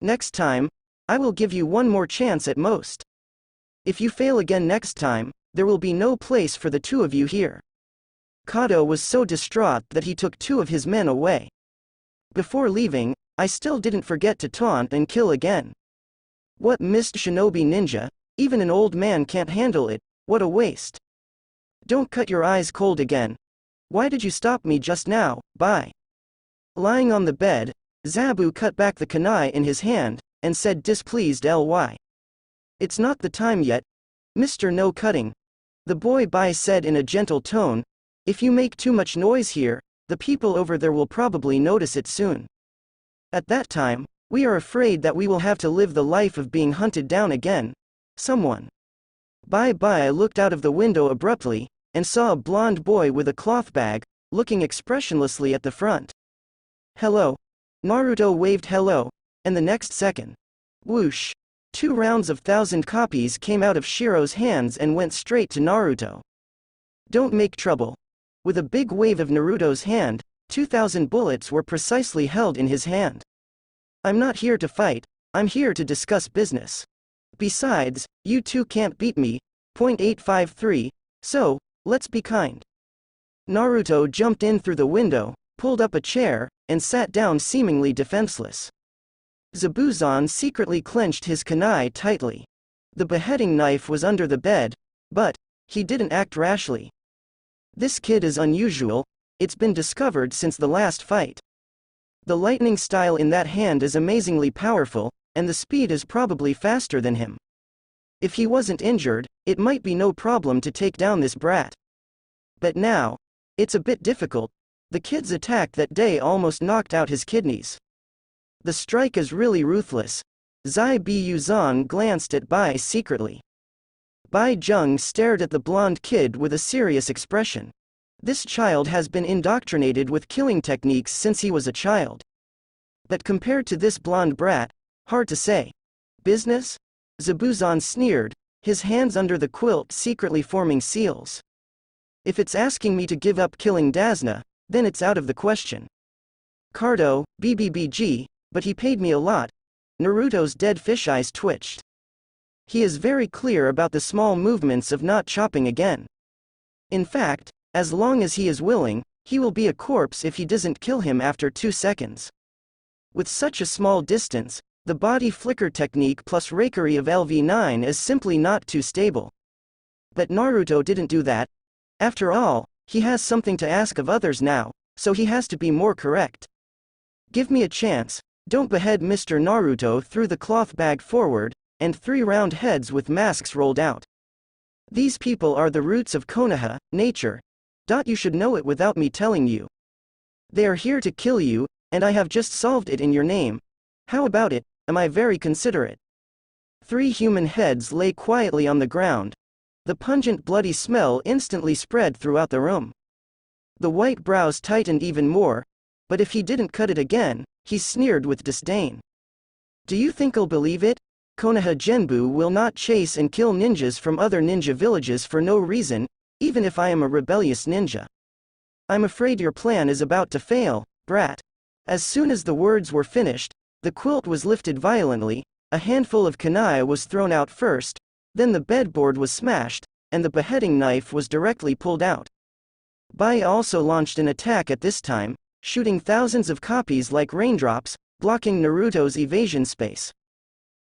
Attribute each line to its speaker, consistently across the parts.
Speaker 1: Next time, I will give you one more chance at most. If you fail again next time, there will be no place for the two of you here. Kato was so distraught that he took two of his men away. Before leaving, I still didn't forget to taunt and kill again. What missed shinobi ninja, even an old man can't handle it, what a waste. Don't cut your eyes cold again. Why did you stop me just now? Bye. Lying on the bed, Zabu cut back the kunai in his hand, and said displeased ly. It's not the time yet, Mr. No Cutting. The boy Bai said in a gentle tone, if you make too much noise here, the people over there will probably notice it soon. At that time, we are afraid that we will have to live the life of being hunted down again. Someone. Bai looked out of the window abruptly, and saw a blond boy with a cloth bag, looking expressionlessly at the front. Hello. Naruto waved hello, and the next second. Whoosh. 2 rounds of 1,000 copies came out of Shiro's hands and went straight to Naruto. Don't make trouble. With a big wave of Naruto's hand, 2,000 bullets were precisely held in his hand. I'm not here to fight, I'm here to discuss business. Besides, you two can't beat me, .853, so, let's be kind. Naruto jumped in through the window, pulled up a chair, and sat down seemingly defenseless. Zabuzon secretly clenched his kunai tightly. The beheading knife was under the bed, but he didn't act rashly. This kid is unusual, it's been discovered since the last fight. The lightning style in that hand is amazingly powerful, and the speed is probably faster than him. If he wasn't injured, it might be no problem to take down this brat. But now, it's a bit difficult. The kid's attack that day almost knocked out his kidneys. The strike is really ruthless. Zai Buzan glanced at Bai secretly. Bai Jung stared at the blonde kid with a serious expression. This child has been indoctrinated with killing techniques since he was a child. But compared to this blonde brat, hard to say. Business? Zabuzon sneered, his hands under the quilt secretly forming seals. If it's asking me to give up killing Dazna, then it's out of the question. Cardo, BBBG, but he paid me a lot. Naruto's dead fish eyes twitched. He is very clear about the small movements of not chopping again. In fact, as long as he is willing, he will be a corpse if he doesn't kill him after 2 seconds. With such a small distance, the body flicker technique plus rakery of LV9 is simply not too stable. But Naruto didn't do that. After all, he has something to ask of others now, so he has to be more correct. Give me a chance, don't behead Mr. Naruto threw the cloth bag forward, and 3 round heads with masks rolled out. These people are the roots of Konoha, nature. You should know it without me telling you. They are here to kill you, and I have just solved it in your name. How about it, am I very considerate? 3 human heads lay quietly on the ground. The pungent bloody smell instantly spread throughout the room. The white brows tightened even more, but if he didn't cut it again, he sneered with disdain. Do you think I'll believe it? Konoha Genbu will not chase and kill ninjas from other ninja villages for no reason, even if I am a rebellious ninja. I'm afraid your plan is about to fail, brat. As soon as the words were finished, the quilt was lifted violently, a handful of kunai was thrown out first, then the bedboard was smashed, and the beheading knife was directly pulled out. Bai also launched an attack at this time, shooting thousands of copies like raindrops, blocking Naruto's evasion space.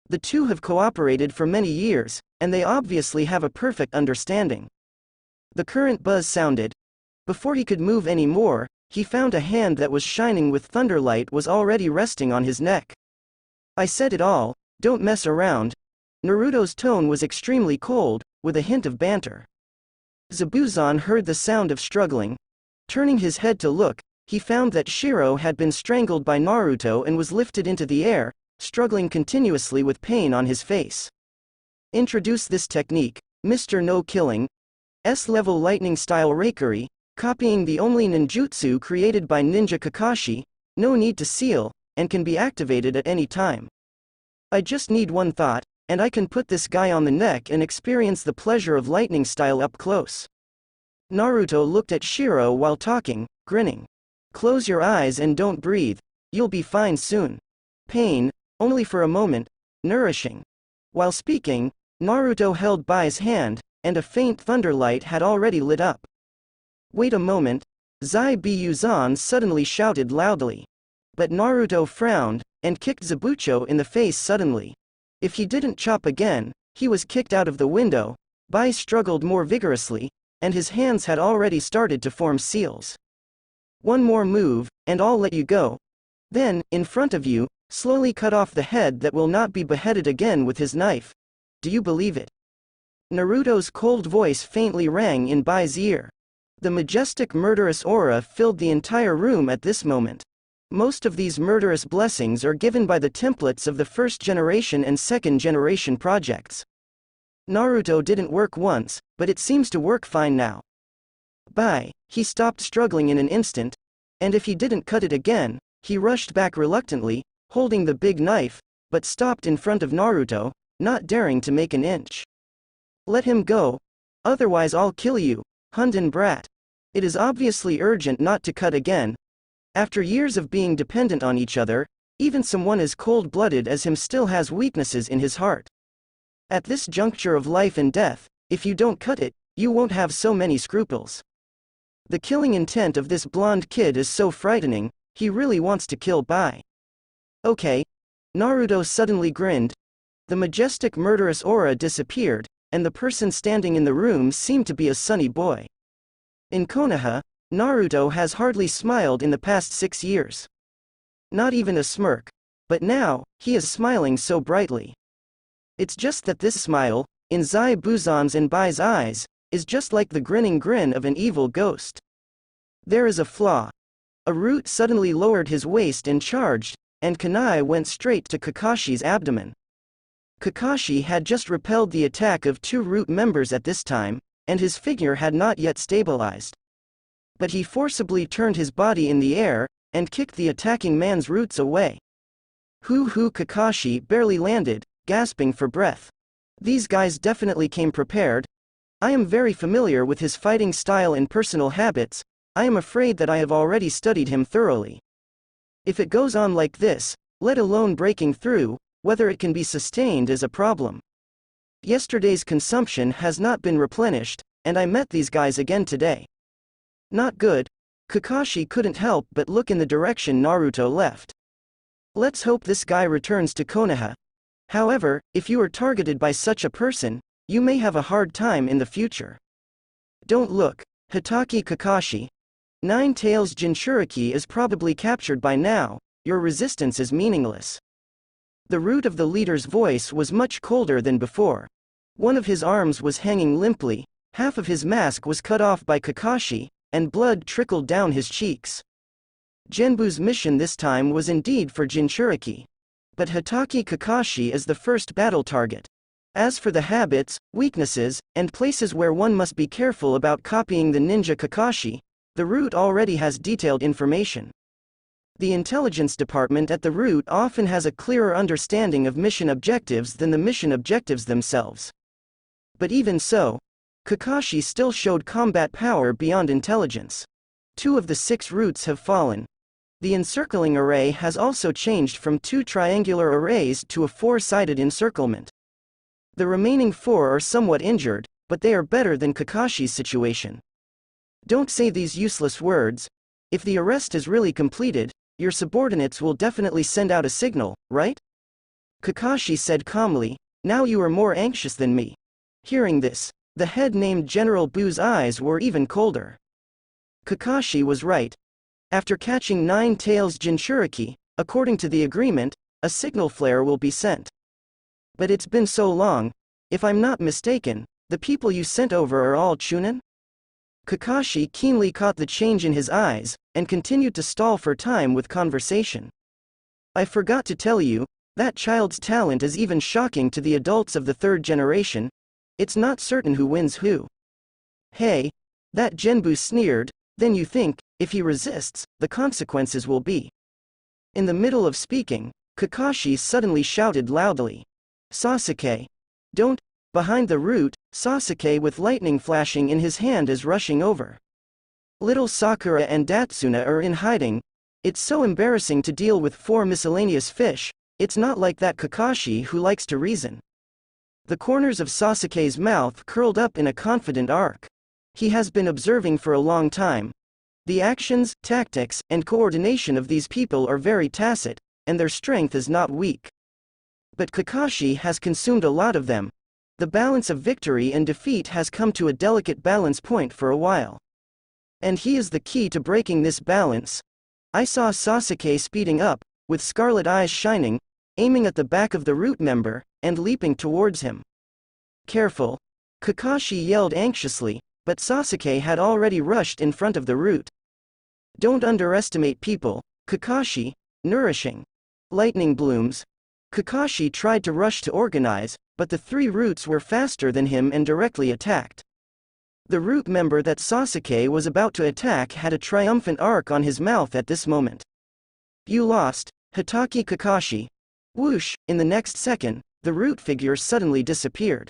Speaker 1: The two have cooperated for many years, and they obviously have a perfect understanding. The current buzz sounded. Before he could move any more, he found a hand that was shining with thunderlight was already resting on his neck. I said it all, don't mess around. Naruto's tone was extremely cold, with a hint of banter. Zabuzon heard the sound of struggling. Turning his head to look, he found that Shiro had been strangled by Naruto and was lifted into the air, struggling continuously with pain on his face. Introduce this technique, Mr. No Killing. S-level lightning style rakery, copying the only ninjutsu created by Ninja Kakashi, no need to seal, and can be activated at any time. I just need one thought, and I can put this guy on the neck and experience the pleasure of lightning style up close. Naruto looked at Shiro while talking, grinning. Close your eyes and don't breathe, you'll be fine soon. Pain, only for a moment, nourishing. While speaking, Naruto held Bai's hand, and a faint thunderlight had already lit up. Wait a moment, Zai Byuzan suddenly shouted loudly. But Naruto frowned, and kicked Zabucho in the face suddenly. If he didn't chop again, he was kicked out of the window. Bai struggled more vigorously, and his hands had already started to form seals. One more move, and I'll let you go. Then, in front of you, slowly cut off the head that will not be beheaded again with his knife. Do you believe it? Naruto's cold voice faintly rang in Bai's ear. The majestic murderous aura filled the entire room at this moment. Most of these murderous blessings are given by the templates of the first generation and second generation projects. Naruto didn't work once, but it seems to work fine now. Bai, he stopped struggling in an instant, and if he didn't cut it again, he rushed back reluctantly, holding the big knife, but stopped in front of Naruto, not daring to make an inch. Let him go. Otherwise I'll kill you, Hunden brat. It is obviously urgent not to cut again. After years of being dependent on each other, even someone as cold-blooded as him still has weaknesses in his heart. At this juncture of life and death, if you don't cut it, you won't have so many scruples. The killing intent of this blonde kid is so frightening, he really wants to kill Bai. Okay. Naruto suddenly grinned. The majestic murderous aura disappeared, and the person standing in the room seemed to be a sunny boy. In Konoha, Naruto has hardly smiled in the past 6 years. Not even a smirk. But now, he is smiling so brightly. It's just that this smile, in Zai Byuzan's and Bai's eyes, is just like the grinning grin of an evil ghost. There is a flaw. A root suddenly lowered his waist and charged, and kunai went straight to Kakashi's abdomen. Kakashi had just repelled the attack of 2 root members at this time, and his figure had not yet stabilized. But he forcibly turned his body in the air, and kicked the attacking man's roots away. Kakashi barely landed, gasping for breath. These guys definitely came prepared. I am very familiar with his fighting style and personal habits. I am afraid that I have already studied him thoroughly. If it goes on like this, let alone breaking through, whether it can be sustained is a problem. Yesterday's consumption has not been replenished, and I met these guys again today. Not good. Kakashi couldn't help but look in the direction Naruto left. Let's hope this guy returns to Konoha. However, if you are targeted by such a person, you may have a hard time in the future. Don't look, Hitaki Kakashi. Nine Tails Jinchuriki is probably captured by now, your resistance is meaningless. The root of the leader's voice was much colder than before. One of his arms was hanging limply, half of his mask was cut off by Kakashi, and blood trickled down his cheeks. Genbu's mission this time was indeed for Jinchuriki. But Hitaki Kakashi is the first battle target. As for the habits, weaknesses, and places where one must be careful about copying the ninja Kakashi, the root already has detailed information. The intelligence department at the root often has a clearer understanding of mission objectives than the mission objectives themselves. But even so, Kakashi still showed combat power beyond intelligence. 2 of the 6 roots have fallen. The encircling array has also changed from 2 triangular arrays to a 4-sided encirclement. The remaining 4 are somewhat injured, but they are better than Kakashi's situation. Don't say these useless words. If the arrest is really completed, your subordinates will definitely send out a signal, right? Kakashi said calmly, now you are more anxious than me. Hearing this, the head named General Bu's eyes were even colder. Kakashi was right. After catching Nine Tails Jinchuriki, according to the agreement, a signal flare will be sent. But it's been so long. If I'm not mistaken, the people you sent over are all Chunin? Kakashi keenly caught the change in his eyes, and continued to stall for time with conversation. I forgot to tell you, that child's talent is even shocking to the adults of the 3rd generation. It's not certain who wins who. Hey, that Genbu sneered, then you think, if he resists, the consequences will be. In the middle of speaking, Kakashi suddenly shouted loudly. Sasuke! Don't! Behind the root, Sasuke with lightning flashing in his hand is rushing over. Little Sakura and Datsuna are in hiding. It's so embarrassing to deal with 4 miscellaneous fish. It's not like that Kakashi who likes to reason. The corners of Sasuke's mouth curled up in a confident arc. He has been observing for a long time. The actions, tactics, and coordination of these people are very tacit, and their strength is not weak. But Kakashi has consumed a lot of them. The balance of victory and defeat has come to a delicate balance point for a while. And he is the key to breaking this balance. I saw Sasuke speeding up, with scarlet eyes shining, aiming at the back of the root member, and leaping towards him. Careful! Kakashi yelled anxiously, but Sasuke had already rushed in front of the root. Don't underestimate people, Kakashi. Nourishing. Lightning blooms. Kakashi tried to rush to organize, but the three roots were faster than him and directly attacked. The root member that Sasuke was about to attack had a triumphant arc on his mouth at this moment. You lost, Hitaki Kakashi. Whoosh! In the next second, the root figure suddenly disappeared.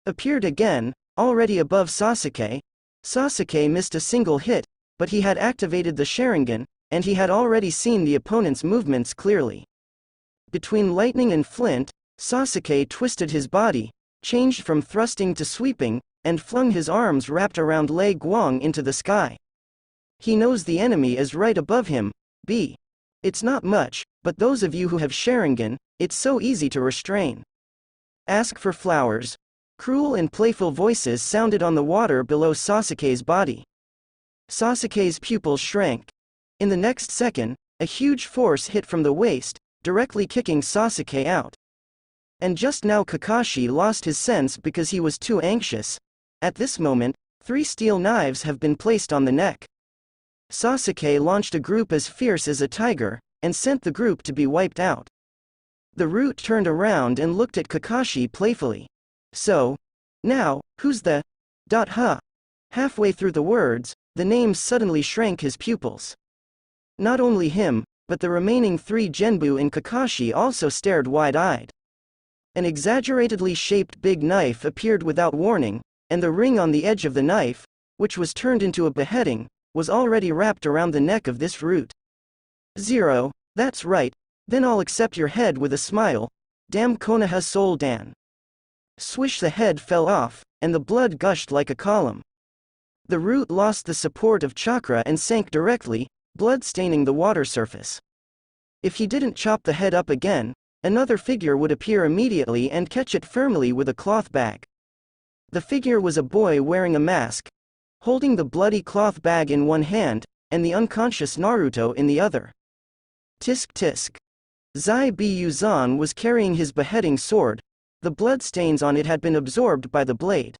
Speaker 1: Appeared again, already above Sasuke. Sasuke missed a single hit, but he had activated the Sharingan, and he had already seen the opponent's movements clearly. Between lightning and flint, Sasuke twisted his body, changed from thrusting to sweeping, and flung his arms wrapped around Lei Guang into the sky. He knows the enemy is right above him. It's not much, but those of you who have Sharingan, it's so easy to restrain. Ask for flowers. Cruel and playful voices sounded on the water below Sasuke's body. Sasuke's pupils shrank. In the next second, a huge force hit from the waist, directly kicking Sasuke out. And just now Kakashi lost his sense because he was too anxious. At this moment, 3 steel knives have been placed on the neck. Sasuke launched a group as fierce as a tiger, and sent the group to be wiped out. The root turned around and looked at Kakashi playfully. So, now, who's the... Halfway through the words, the name suddenly shrank his pupils. Not only him, but the remaining 3 Genbu and Kakashi also stared wide-eyed. An exaggeratedly shaped big knife appeared without warning, and the ring on the edge of the knife, which was turned into a beheading, was already wrapped around the neck of this root. 0, that's right, then I'll accept your head with a smile. Damn Konoha Soul Dan. Swish, the head fell off, and the blood gushed like a column. The root lost the support of chakra and sank directly, blood staining the water surface. If he didn't chop the head up again, another figure would appear immediately and catch it firmly with a cloth bag. The figure was a boy wearing a mask, holding the bloody cloth bag in one hand, and the unconscious Naruto in the other. Tisk tisk. Zai Buzan was carrying his beheading sword. The bloodstains on it had been absorbed by the blade.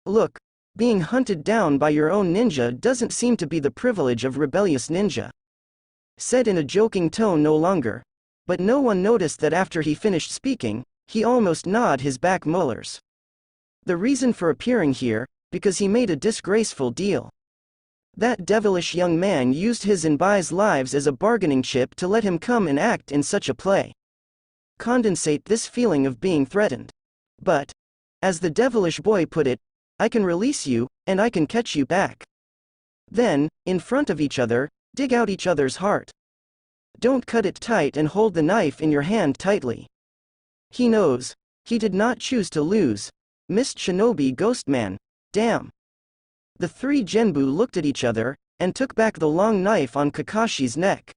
Speaker 1: Look, being hunted down by your own ninja doesn't seem to be the privilege of rebellious ninja. Said in a joking tone no longer. But no one noticed that after he finished speaking, he almost gnawed his back molars. The reason for appearing here, because he made a disgraceful deal. That devilish young man used his and Bai's lives as a bargaining chip to let him come and act in such a play. Condensate this feeling of being threatened. But, as the devilish boy put it, I can release you, and I can catch you back. Then, in front of each other, dig out each other's heart. Don't cut it tight and hold the knife in your hand tightly. He knows. He did not choose to lose. Missed Shinobi Ghostman. Damn. The 3 Genbu looked at each other, and took back the long knife on Kakashi's neck.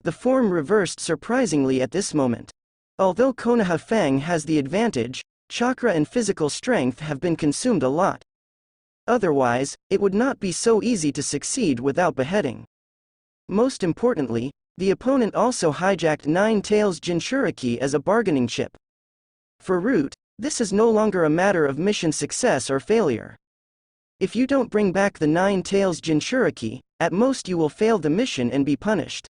Speaker 1: The form reversed surprisingly at this moment. Although Konoha Fang has the advantage, chakra and physical strength have been consumed a lot. Otherwise, it would not be so easy to succeed without beheading. Most importantly, the opponent also hijacked Nine Tails Jinchuriki as a bargaining chip. For Root, this is no longer a matter of mission success or failure. If you don't bring back the Nine Tails Jinchuriki, at most you will fail the mission and be punished.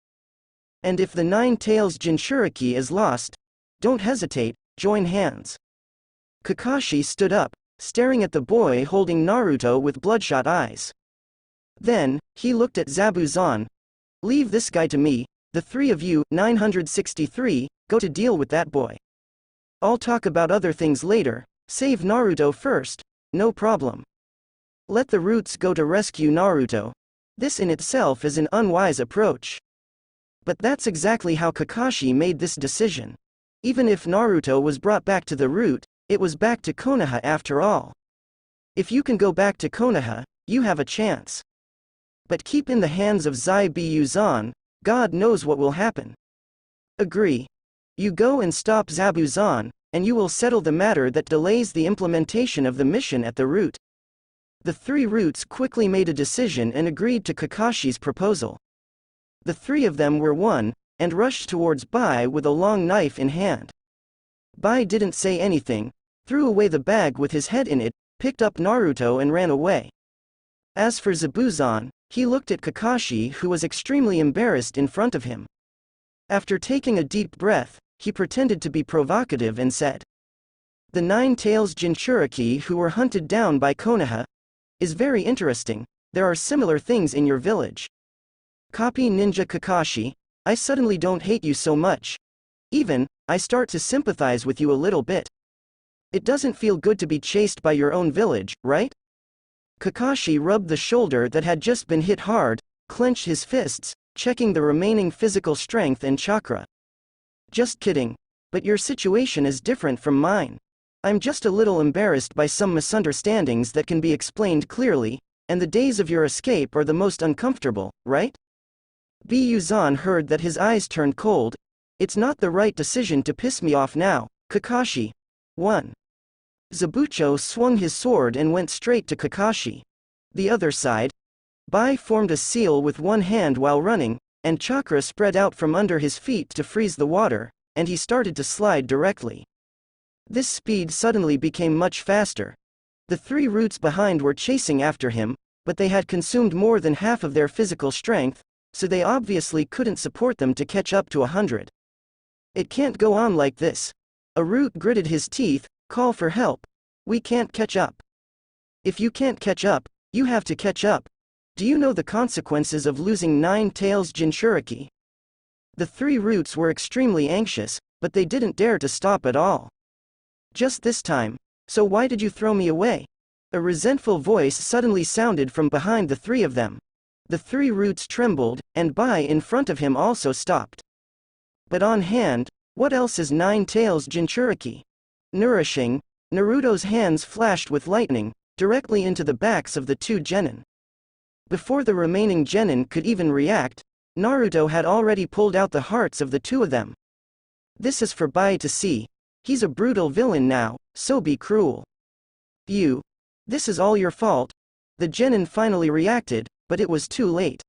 Speaker 1: And if the Nine Tails Jinchuriki is lost, don't hesitate, join hands. Kakashi stood up, staring at the boy holding Naruto with bloodshot eyes. Then, he looked at Zabuzan. Leave this guy to me, the 3 of you, 963, go to deal with that boy. I'll talk about other things later, save Naruto first, no problem. Let the roots go to rescue Naruto. This in itself is an unwise approach. But that's exactly how Kakashi made this decision. Even if Naruto was brought back to the root, it was back to Konoha after all. If you can go back to Konoha, you have a chance. But keep in the hands of Zaibuzan, God knows what will happen. Agree. You go and stop Zabuzan, and you will settle the matter that delays the implementation of the mission at the root. The three roots quickly made a decision and agreed to Kakashi's proposal. The three of them were one, and rushed towards Bai with a long knife in hand. Bai didn't say anything, threw away the bag with his head in it, picked up Naruto and ran away. As for Zabuzan, he looked at Kakashi, who was extremely embarrassed in front of him. After taking a deep breath, he pretended to be provocative and said, "The Nine Tails Jinchuriki who were hunted down by Konoha is very interesting. There are similar things in your village. Copy Ninja Kakashi, I suddenly don't hate you so much. Even, I start to sympathize with you a little bit. It doesn't feel good to be chased by your own village, right?" Kakashi rubbed the shoulder that had just been hit hard, clenched his fists, checking the remaining physical strength and chakra. "Just kidding. But your situation is different from mine. I'm just a little embarrassed by some misunderstandings that can be explained clearly, and the days of your escape are the most uncomfortable, right?" Buzan heard that, his eyes turned cold. "It's not the right decision to piss me off now, Kakashi." 1. Zabucho swung his sword and went straight to Kakashi. The other side, Bai formed a seal with one hand while running, and chakra spread out from under his feet to freeze the water, and he started to slide directly. This speed suddenly became much faster. The three roots behind were chasing after him, but they had consumed more than half of their physical strength, so they obviously couldn't support them to catch up to 100. "It can't go on like this." A root gritted his teeth. "Call for help. We can't catch up." "If you can't catch up, you have to catch up. Do you know the consequences of losing Nine Tails Jinchuriki?" The three roots were extremely anxious, but they didn't dare to stop at all. "Just this time. So why did you throw me away?" A resentful voice suddenly sounded from behind the three of them. The three roots trembled, and Bai in front of him also stopped. "But on hand, what else is Nine Tails Jinchuriki?" "Nourishing." Naruto's hands flashed with lightning, directly into the backs of the two genin. Before the remaining genin could even react, Naruto had already pulled out the hearts of the two of them. This is for Bai to see. He's a brutal villain now, so be cruel. "You. This is all your fault." The genin finally reacted, but it was too late.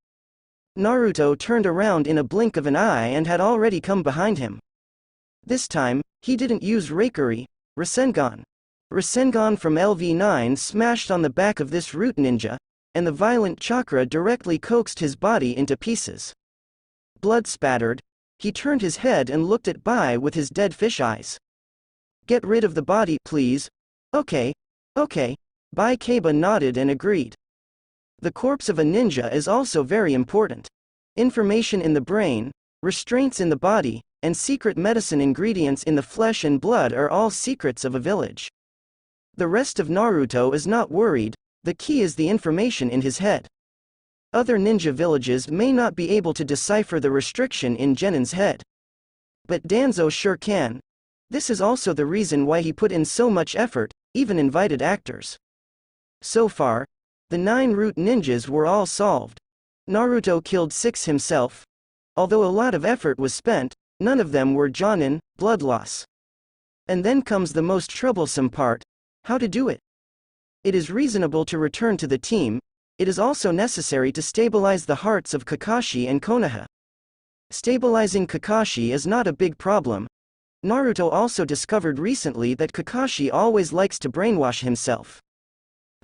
Speaker 1: Naruto turned around in a blink of an eye and had already come behind him. This time, he didn't use Raikiri, Rasengan. Rasengan from LV9 smashed on the back of this root ninja, and the violent chakra directly coaxed his body into pieces. Blood spattered, he turned his head and looked at Bai with his dead fish eyes. "Get rid of the body, please." Okay. Bai Kaba nodded and agreed. The corpse of a ninja is also very important. Information in the brain, restraints in the body, and secret medicine ingredients in the flesh and blood are all secrets of a village. The rest of Naruto is not worried, the key is the information in his head. Other ninja villages may not be able to decipher the restriction in Genin's head. But Danzo sure can. This is also the reason why he put in so much effort, even invited actors. So far, the 9 root ninjas were all solved. Naruto killed 6 himself. Although a lot of effort was spent, none of them were Jonin, blood loss. And then comes the most troublesome part: how to do it. It is reasonable to return to the team. It is also necessary to stabilize the hearts of Kakashi and Konoha. Stabilizing Kakashi is not a big problem. Naruto also discovered recently that Kakashi always likes to brainwash himself.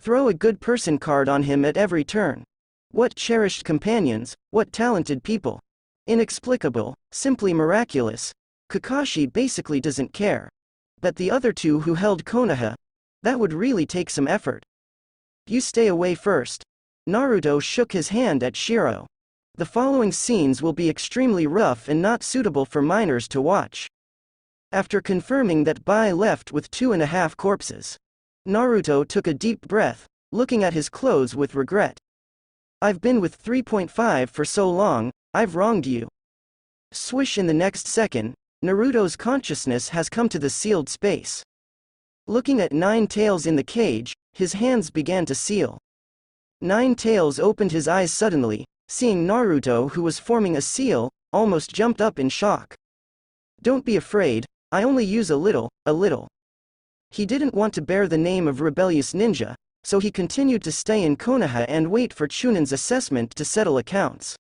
Speaker 1: Throw a good person card on him at every turn. What cherished companions, what talented people. Inexplicable, simply miraculous. Kakashi basically doesn't care. But the other two who held Konoha, that would really take some effort. "You stay away first." Naruto shook his hand at Shiro. "The following scenes will be extremely rough and not suitable for minors to watch." After confirming that Bai left with 2.5 corpses, Naruto took a deep breath, looking at his clothes with regret. "I've been with 3.5 for so long, I've wronged you. Swish! In the next second, Naruto's consciousness has come to the sealed space. Looking at Nine Tails in the cage, his hands began to seal. Nine Tails opened his eyes suddenly, seeing Naruto, who was forming a seal, almost jumped up in shock. Don't be afraid, I only use a little. He didn't want to bear the name of rebellious ninja, so he continued to stay in Konoha and wait for Chunin's assessment to settle accounts.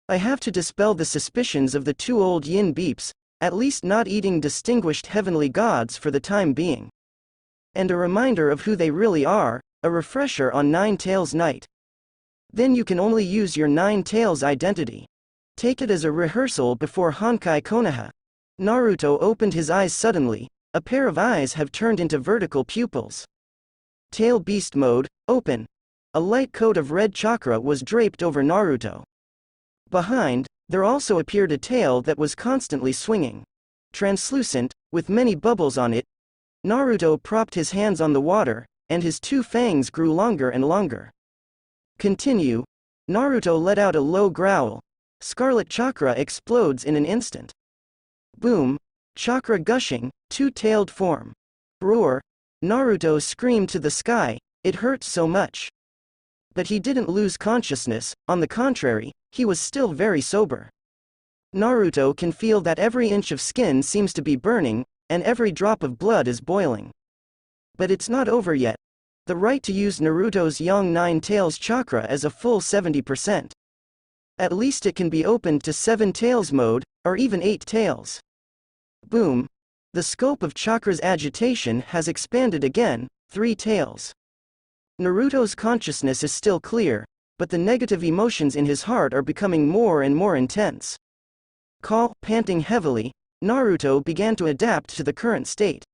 Speaker 1: I have to dispel the suspicions of the two old yin beeps, at least not eating distinguished heavenly gods for the time being. And a reminder of who they really are, a refresher on Nine Tails night. Then you can only use your Nine Tails identity. Take it as a rehearsal before Honkai Konoha. Naruto opened his eyes suddenly, a pair of eyes have turned into vertical pupils. Tail Beast Mode, open. A light coat of red chakra was draped over Naruto. Behind, there also appeared a tail that was constantly swinging. Translucent, with many bubbles on it. Naruto propped his hands on the water, and his two fangs grew longer and longer. Continue. Naruto let out a low growl. Scarlet chakra explodes in an instant. Boom. Chakra gushing, two-tailed form. Roar. Naruto screamed to the sky, it hurts so much. But he didn't lose consciousness, on the contrary, he was still very sober. Naruto can feel that every inch of skin seems to be burning, and every drop of blood is boiling. But it's not over yet. The right to use Naruto's Yang Nine Tails chakra as a full 70%. At least it can be opened to 7 tails mode, or even 8 tails. Boom. The scope of chakra's agitation has expanded again, 3 tails. Naruto's consciousness is still clear, but the negative emotions in his heart are becoming more and more intense. Panting heavily, Naruto began to adapt to the current state.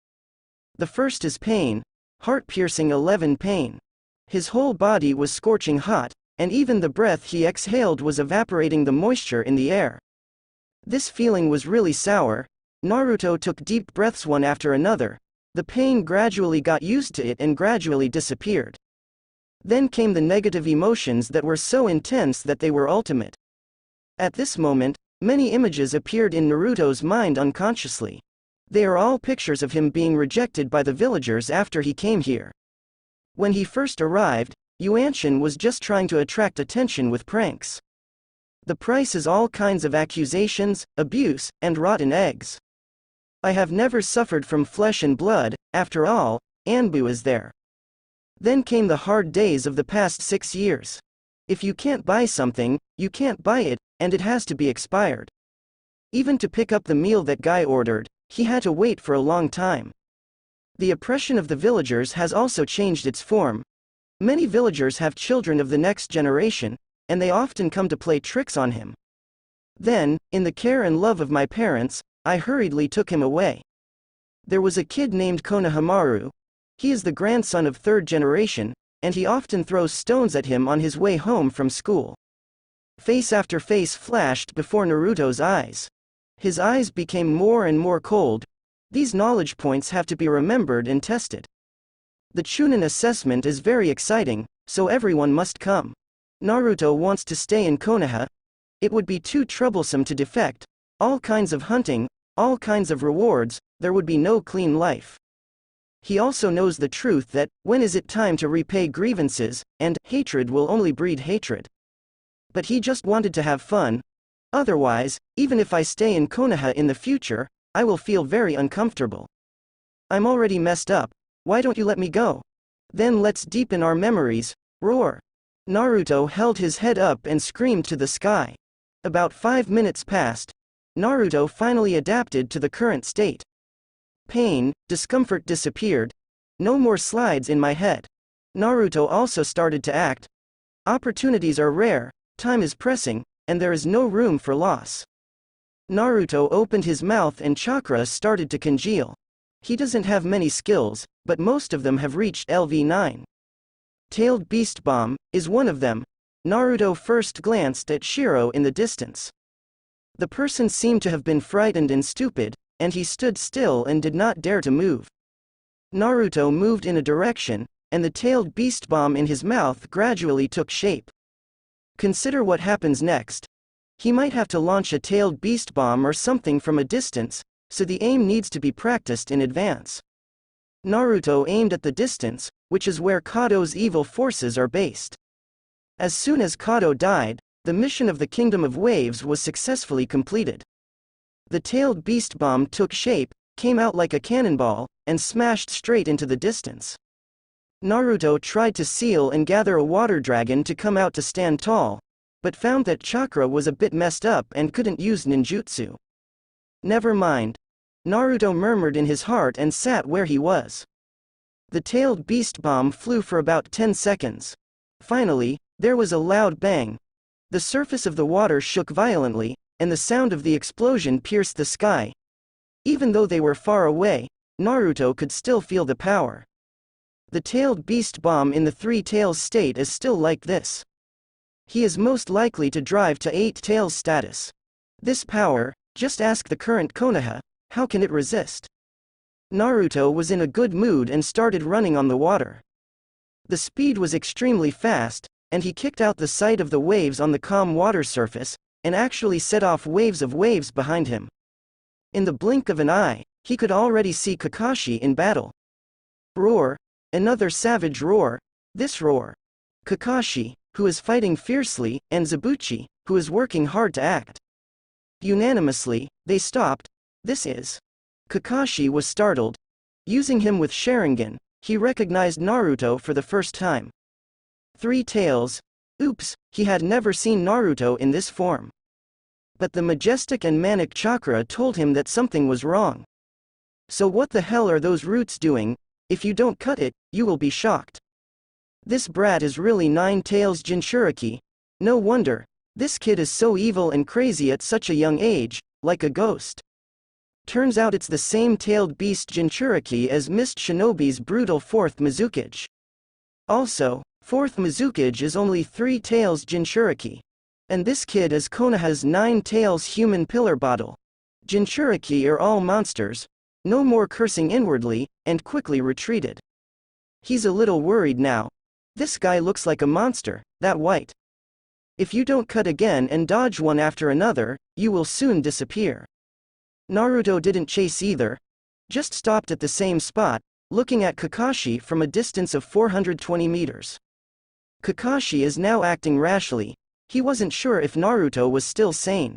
Speaker 1: The first is pain, heart-piercing 11 pain. His whole body was scorching hot, and even the breath he exhaled was evaporating the moisture in the air. This feeling was really sour. Naruto took deep breaths one after another. The pain gradually got used to it and gradually disappeared. Then came the negative emotions that were so intense that they were ultimate. At this moment, many images appeared in Naruto's mind unconsciously. They are all pictures of him being rejected by the villagers after he came here. When he first arrived, Yuanshin was just trying to attract attention with pranks. The price is all kinds of accusations, abuse, and rotten eggs. I have never suffered from flesh and blood, after all, Anbu is there. Then came the hard days of the past 6 years. If you can't buy something, you can't buy it, and it has to be expired. Even to pick up the meal that guy ordered, he had to wait for a long time. The oppression of the villagers has also changed its form. Many villagers have children of the next generation, and they often come to play tricks on him. Then, in the care and love of my parents, I hurriedly took him away. There was a kid named Konohamaru. He is the grandson of 3rd generation, and he often throws stones at him on his way home from school. Face after face flashed before Naruto's eyes. His eyes became more and more cold. These knowledge points have to be remembered and tested. The Chunin assessment is very exciting, so everyone must come. Naruto wants to stay in Konoha. It would be too troublesome to defect. All kinds of hunting, all kinds of rewards, there would be no clean life. He also knows the truth that, when is it time to repay grievances, and hatred will only breed hatred. But he just wanted to have fun. Otherwise, even if I stay in Konoha in the future, I will feel very uncomfortable. I'm already messed up, why don't you let me go? Then let's deepen our memories, roar. Naruto held his head up and screamed to the sky. About 5 minutes passed. Naruto finally adapted to the current state. Pain, discomfort disappeared. No more slides in my head. Naruto also started to act. Opportunities are rare, time is pressing, and there is no room for loss. Naruto opened his mouth and chakra started to congeal. He doesn't have many skills, but most of them have reached LV9. Tailed Beast Bomb is one of them. Naruto first glanced at Shiro in the distance. The person seemed to have been frightened and stupid, and he stood still and did not dare to move. Naruto moved in a direction, and the tailed beast bomb in his mouth gradually took shape. Consider what happens next. He might have to launch a tailed beast bomb or something from a distance, so the aim needs to be practiced in advance. Naruto aimed at the distance, which is where Kado's evil forces are based. As soon as Kado died, the mission of the Kingdom of Waves was successfully completed. The tailed beast bomb took shape, came out like a cannonball, and smashed straight into the distance. Naruto tried to seal and gather a water dragon to come out to stand tall, but found that chakra was a bit messed up and couldn't use ninjutsu. Never mind, Naruto murmured in his heart and sat where he was. The tailed beast bomb flew for about 10 seconds. Finally, there was a loud bang. The surface of the water shook violently, and the sound of the explosion pierced the sky. Even though they were far away, Naruto could still feel the power. The tailed beast bomb in the Three Tails state is still like this. He is most likely to drive to 8 Tails status. This power, just ask the current Konoha, how can it resist? Naruto was in a good mood and started running on the water. The speed was extremely fast, and he kicked out the sight of the waves on the calm water surface, and actually set off waves of waves behind him. In the blink of an eye, he could already see Kakashi in battle. Roar! Another savage roar, this roar. Kakashi, who is fighting fiercely, and Zabuchi, who is working hard to act. Unanimously, they stopped. This is. Kakashi was startled. Using him with Sharingan, he recognized Naruto for the first time. Three Tails. Oops, he had never seen Naruto in this form. But the majestic and manic chakra told him that something was wrong. So what the hell are those roots doing? If you don't cut it, you will be shocked. This brat is really 9 Tails Jinchuriki. No wonder, this kid is so evil and crazy at such a young age, like a ghost. Turns out it's the same tailed beast Jinchuriki as Mist Shinobi's brutal 4th Mizukage. Also, 4th Mizukage is only 3 Tails Jinchuriki. And this kid is Konoha's 9 Tails human pillar bottle. Jinchuriki are all monsters. No more cursing inwardly, and quickly retreated. He's a little worried now. This guy looks like a monster, that white. If you don't cut again and dodge one after another, you will soon disappear. Naruto didn't chase either. Just stopped at the same spot, looking at Kakashi from a distance of 420 meters. Kakashi is now acting rashly. He wasn't sure if Naruto was still sane.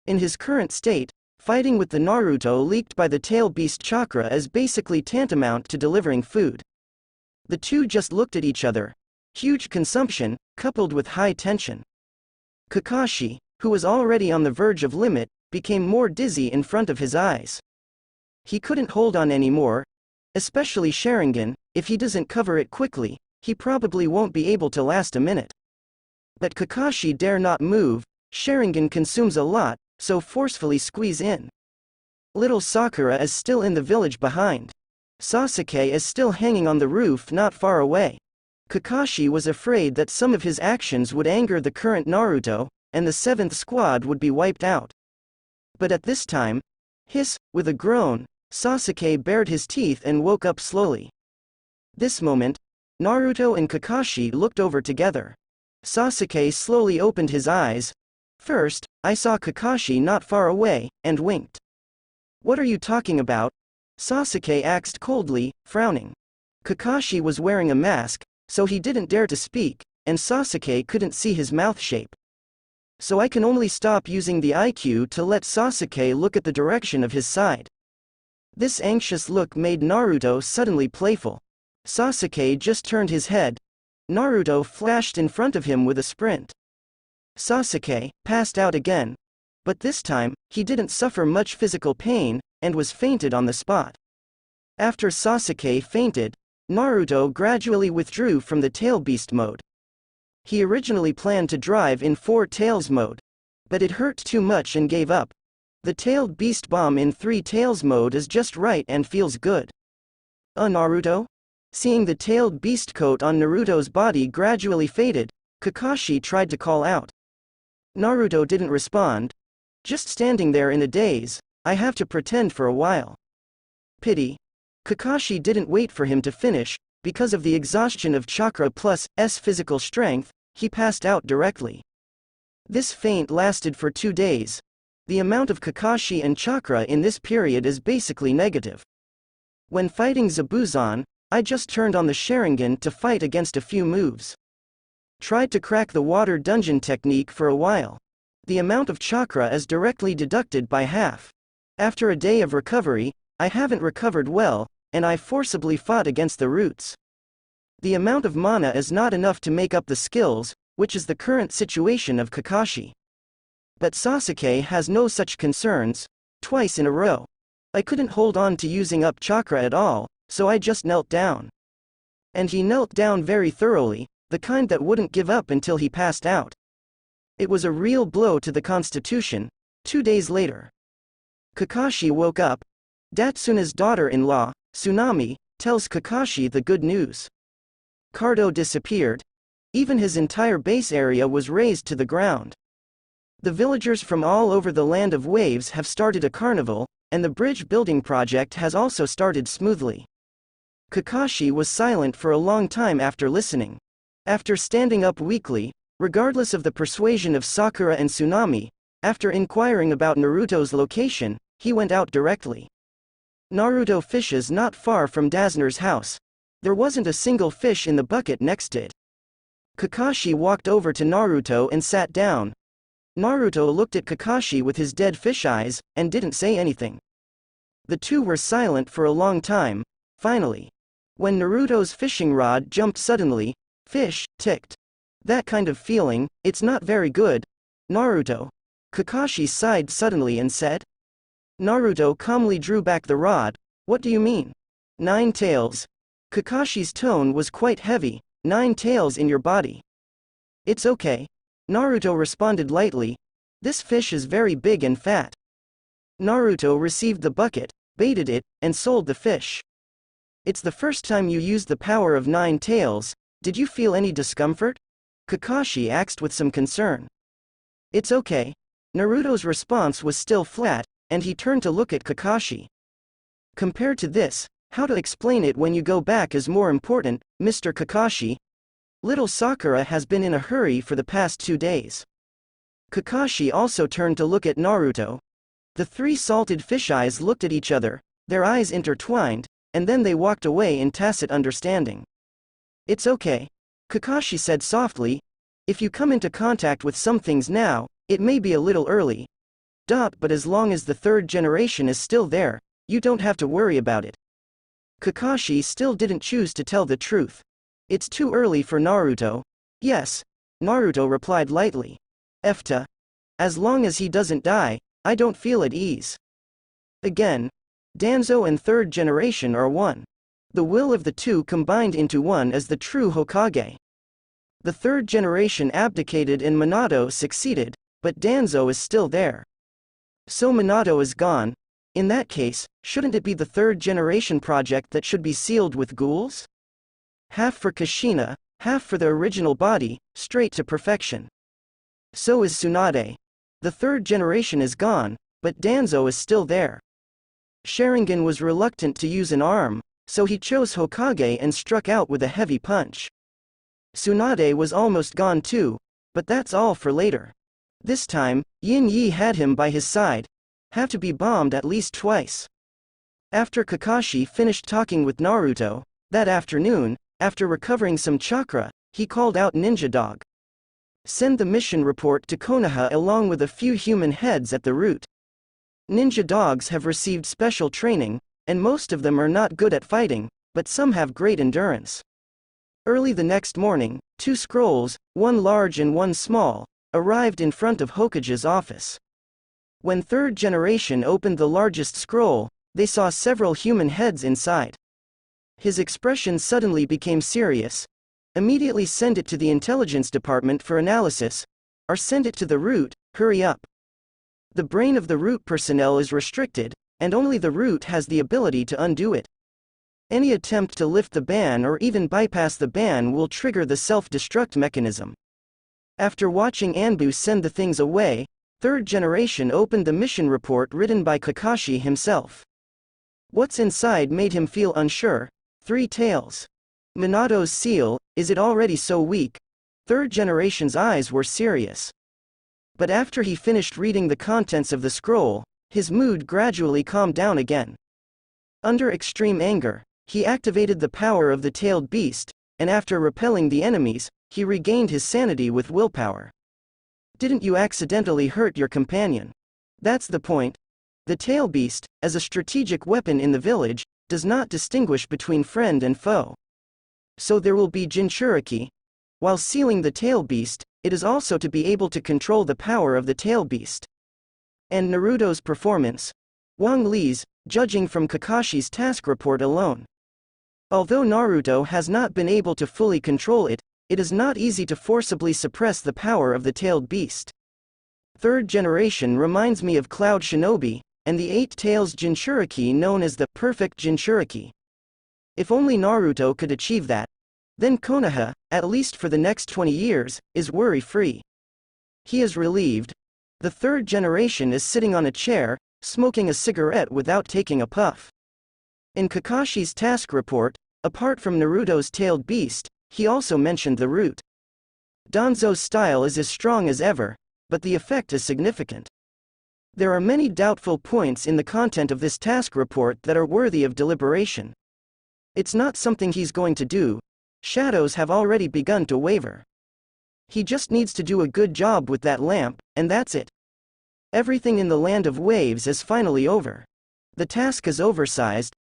Speaker 1: In his current state, fighting with the Naruto leaked by the tail beast chakra is basically tantamount to delivering food. The two just looked at each other. Huge consumption, coupled with high tension. Kakashi, who was already on the verge of limit, became more dizzy in front of his eyes. He couldn't hold on anymore. Especially Sharingan, if he doesn't cover it quickly, he probably won't be able to last a minute. But Kakashi dare not move. Sharingan consumes a lot, so forcefully squeeze in. Little Sakura is still in the village behind. Sasuke is still hanging on the roof not far away. Kakashi was afraid that some of his actions would anger the current Naruto, and the 7th squad would be wiped out. But at this time, with a groan, Sasuke bared his teeth and woke up slowly. This moment, Naruto and Kakashi looked over together. Sasuke slowly opened his eyes. First, I saw Kakashi not far away, and winked. What are you talking about? Sasuke asked coldly, frowning. Kakashi was wearing a mask, so he didn't dare to speak, and Sasuke couldn't see his mouth shape. So I can only stop using the IQ to let Sasuke look at the direction of his side. This anxious look made Naruto suddenly playful. Sasuke just turned his head. Naruto flashed in front of him with a sprint. Sasuke passed out again. But this time, he didn't suffer much physical pain, and was fainted on the spot. After Sasuke fainted, Naruto gradually withdrew from the tail beast mode. He originally planned to drive in 4 tails mode. But it hurt too much and gave up. The tailed beast bomb in 3 tails mode is just right and feels good. Naruto? Seeing the tailed beast coat on Naruto's body gradually faded, Kakashi tried to call out. Naruto didn't respond. Just standing there in a daze. I have to pretend for a while. Pity. Kakashi didn't wait for him to finish. Because of the exhaustion of chakra plus S physical strength, he passed out directly. This feint lasted for 2 days. The amount of Kakashi and chakra in this period is basically negative. When fighting Zabuzan, I just turned on the Sharingan to fight against a few moves. Tried to crack the water dungeon technique for a while. The amount of chakra is directly deducted by half. After a day of recovery, I haven't recovered well, and I forcibly fought against the roots. The amount of mana is not enough to make up the skills, which is the current situation of Kakashi. But Sasuke has no such concerns. Twice in a row, I couldn't hold on to using up chakra at all, so I just knelt down. And he knelt down very thoroughly, the kind that wouldn't give up until he passed out. It was a real blow to the constitution. 2 days later, Kakashi woke up. Datsuna's daughter-in-law, Tsunami, tells Kakashi the good news. Cardo disappeared. Even his entire base area was razed to the ground. The villagers from all over the Land of Waves have started a carnival, and the bridge building project has also started smoothly. Kakashi was silent for a long time after listening. After standing up weakly, regardless of the persuasion of Sakura and Tsunami, after inquiring about Naruto's location, he went out directly. Naruto fishes not far from Dazner's house. There wasn't a single fish in the bucket next to it. Kakashi walked over to Naruto and sat down. Naruto looked at Kakashi with his dead fish eyes, and didn't say anything. The two were silent for a long time. Finally, when Naruto's fishing rod jumped suddenly, fish ticked. That kind of feeling, it's not very good. Naruto. Kakashi sighed suddenly and said. Naruto calmly drew back the rod. What do you mean? 9 tails. Kakashi's tone was quite heavy. 9 tails in your body. It's okay. Naruto responded lightly. This fish is very big and fat. Naruto received the bucket, baited it, and sold the fish. It's the first time you used the power of 9 tails. Did you feel any discomfort? Kakashi asked with some concern. It's okay. Naruto's response was still flat, and he turned to look at Kakashi. Compared to this, how to explain it when you go back is more important, Mr. Kakashi. Little Sakura has been in a hurry for the past 2 days. Kakashi also turned to look at Naruto. The 3 salted fish eyes looked at each other, their eyes intertwined, and then they walked away in tacit understanding. It's okay. Kakashi said softly. If you come into contact with some things now, it may be a little early. But as long as the 3rd generation is still there, you don't have to worry about it. Kakashi still didn't choose to tell the truth. It's too early for Naruto. Yes. Naruto replied lightly. Efta. As long as he doesn't die, I don't feel at ease. Again. Danzo and 3rd generation are one. The will of the two combined into one is the true Hokage. The 3rd generation abdicated and Minato succeeded, but Danzo is still there. So Minato is gone. In that case, shouldn't it be the 3rd generation project that should be sealed with ghouls? Half for Kushina, half for the original body, straight to perfection. So is Tsunade. The 3rd generation is gone, but Danzo is still there. Sharingan was reluctant to use an arm, so he chose Hokage and struck out with a heavy punch. Tsunade was almost gone too, but that's all for later. This time, Yin Yi had him by his side. Have to be bombed at least twice. After Kakashi finished talking with Naruto, that afternoon, after recovering some chakra, he called out Ninja Dog. Send the mission report to Konoha along with a few human heads at the route. Ninja dogs have received special training, and most of them are not good at fighting, but some have great endurance. Early the next morning, 2 scrolls, one large and one small, arrived in front of Hokage's office. When 3rd generation opened the largest scroll, they saw several human heads inside. His expression suddenly became serious. Immediately send it to the intelligence department for analysis, or send it to the root, hurry up. The brain of the root personnel is restricted, and only the root has the ability to undo it. Any attempt to lift the ban or even bypass the ban will trigger the self-destruct mechanism. After watching Anbu send the things away, 3rd generation opened the mission report written by Kakashi himself. What's inside made him feel unsure. 3 tails. Minato's seal, is it already so weak? 3rd generation's eyes were serious. But after he finished reading the contents of the scroll, his mood gradually calmed down again. Under extreme anger, he activated the power of the tailed beast, and after repelling the enemies, he regained his sanity with willpower. Didn't you accidentally hurt your companion? That's the point. The tail beast, as a strategic weapon in the village, does not distinguish between friend and foe. So there will be Jinchuriki. While sealing the tail beast, it is also to be able to control the power of the tail beast. And Naruto's performance. Wang Li's, judging from Kakashi's task report alone. Although Naruto has not been able to fully control it, it is not easy to forcibly suppress the power of the tailed beast. Third generation reminds me of Cloud Shinobi, and the 8 tails Jinchuriki known as the perfect Jinchuriki. If only Naruto could achieve that, then Konoha, at least for the next 20 years, is worry-free. He is relieved. The third generation is sitting on a chair, smoking a cigarette without taking a puff. In Kakashi's task report, apart from Naruto's tailed beast, he also mentioned the root. Danzo's style is as strong as ever, but the effect is significant. There are many doubtful points in the content of this task report that are worthy of deliberation. It's not something he's going to do. Shadows have already begun to waver. He just needs to do a good job with that lamp, and that's it. Everything in the land of waves is finally over. The task is oversized.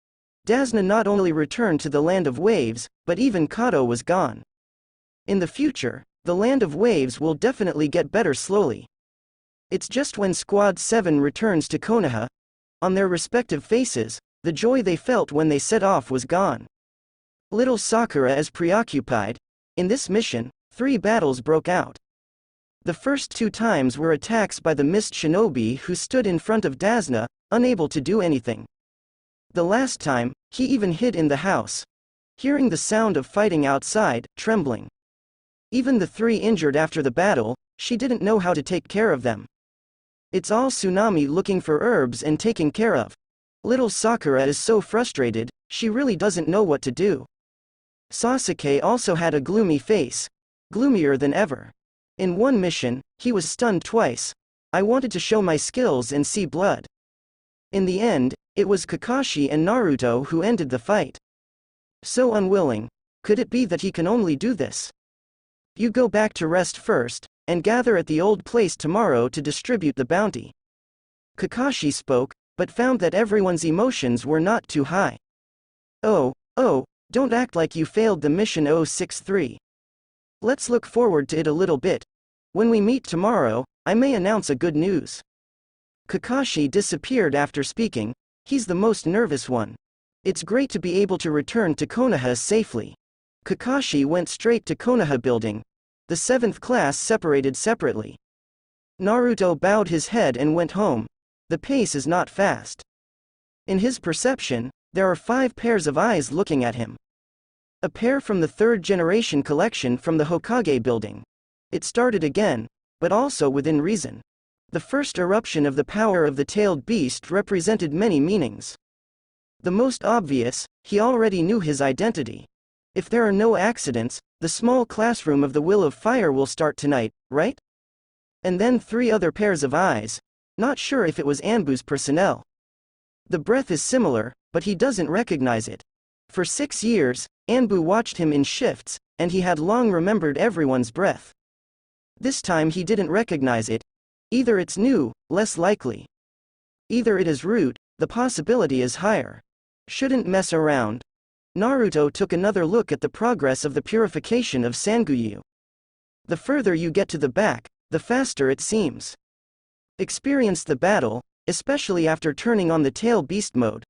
Speaker 1: Dasna not only returned to the land of waves, but even Kato was gone. In the future, the land of waves will definitely get better slowly. It's just when Squad 7 returns to Konoha, on their respective faces, the joy they felt when they set off was gone. Little Sakura is preoccupied. In this mission, 3 battles broke out. The first 2 times were attacks by the Mist Shinobi who stood in front of Dasna, unable to do anything. The last time, he even hid in the house, hearing the sound of fighting outside, trembling. Even the 3 injured after the battle, she didn't know how to take care of them. It's all Tsunami looking for herbs and taking care of. Little Sakura is so frustrated, she really doesn't know what to do. Sasuke also had a gloomy face, gloomier than ever. In one mission, he was stunned twice. I wanted to show my skills and see blood. In the end, it was Kakashi and Naruto who ended the fight. So unwilling. Could it be that he can only do this? You go back to rest first, and gather at the old place tomorrow to distribute the bounty. Kakashi spoke, but found that everyone's emotions were not too high. Oh, don't act like you failed the mission 063. Let's look forward to it a little bit. When we meet tomorrow, I may announce a good news. Kakashi disappeared after speaking. He's the most nervous one. It's great to be able to return to Konoha safely. Kakashi went straight to Konoha building. The 7th class separated separately. Naruto bowed his head and went home. The pace is not fast. In his perception, there are 5 pairs of eyes looking at him. A pair from the 3rd generation collection from the Hokage building. It started again, but also within reason. The first eruption of the power of the tailed beast represented many meanings. The most obvious, he already knew his identity. If there are no accidents, the small classroom of the Will of Fire will start tonight, right? And then 3 other pairs of eyes. Not sure if it was Anbu's personnel. The breath is similar, but he doesn't recognize it. For 6 years, Anbu watched him in shifts, and he had long remembered everyone's breath. This time he didn't recognize it. Either it's new, less likely. Either it is root, the possibility is higher. Shouldn't mess around. Naruto took another look at the progress of the purification of Sanguyu. The further you get to the back, the faster it seems. Experienced the battle, especially after turning on the tail beast mode.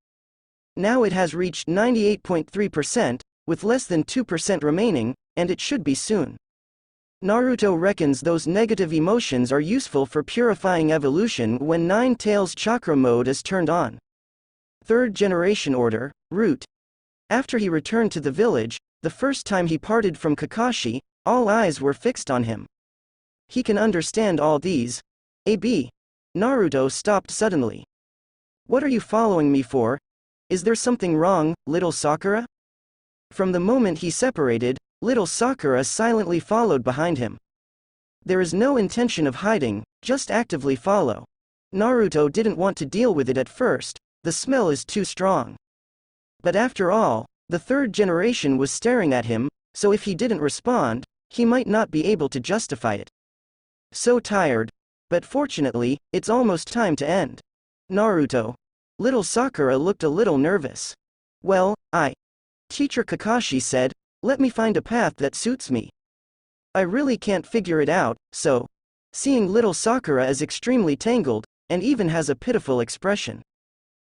Speaker 1: Now it has reached 98.3%, with less than 2% remaining, and it should be soon. Naruto reckons those negative emotions are useful for purifying evolution when 9 Tails chakra mode is turned on. 3rd generation order, root. After he returned to the village, the first time he parted from Kakashi, all eyes were fixed on him. He can understand all these. AB. Naruto stopped suddenly. What are you following me for? Is there something wrong, little Sakura? From the moment he separated, little Sakura silently followed behind him. There is no intention of hiding, just actively follow. Naruto didn't want to deal with it at first, the smell is too strong. But after all, the third generation was staring at him, so if he didn't respond, he might not be able to justify it. So tired. But fortunately, it's almost time to end. Naruto. Little Sakura looked a little nervous. Well, Teacher Kakashi said, let me find a path that suits me. I really can't figure it out, so. Seeing little Sakura is extremely tangled, and even has a pitiful expression.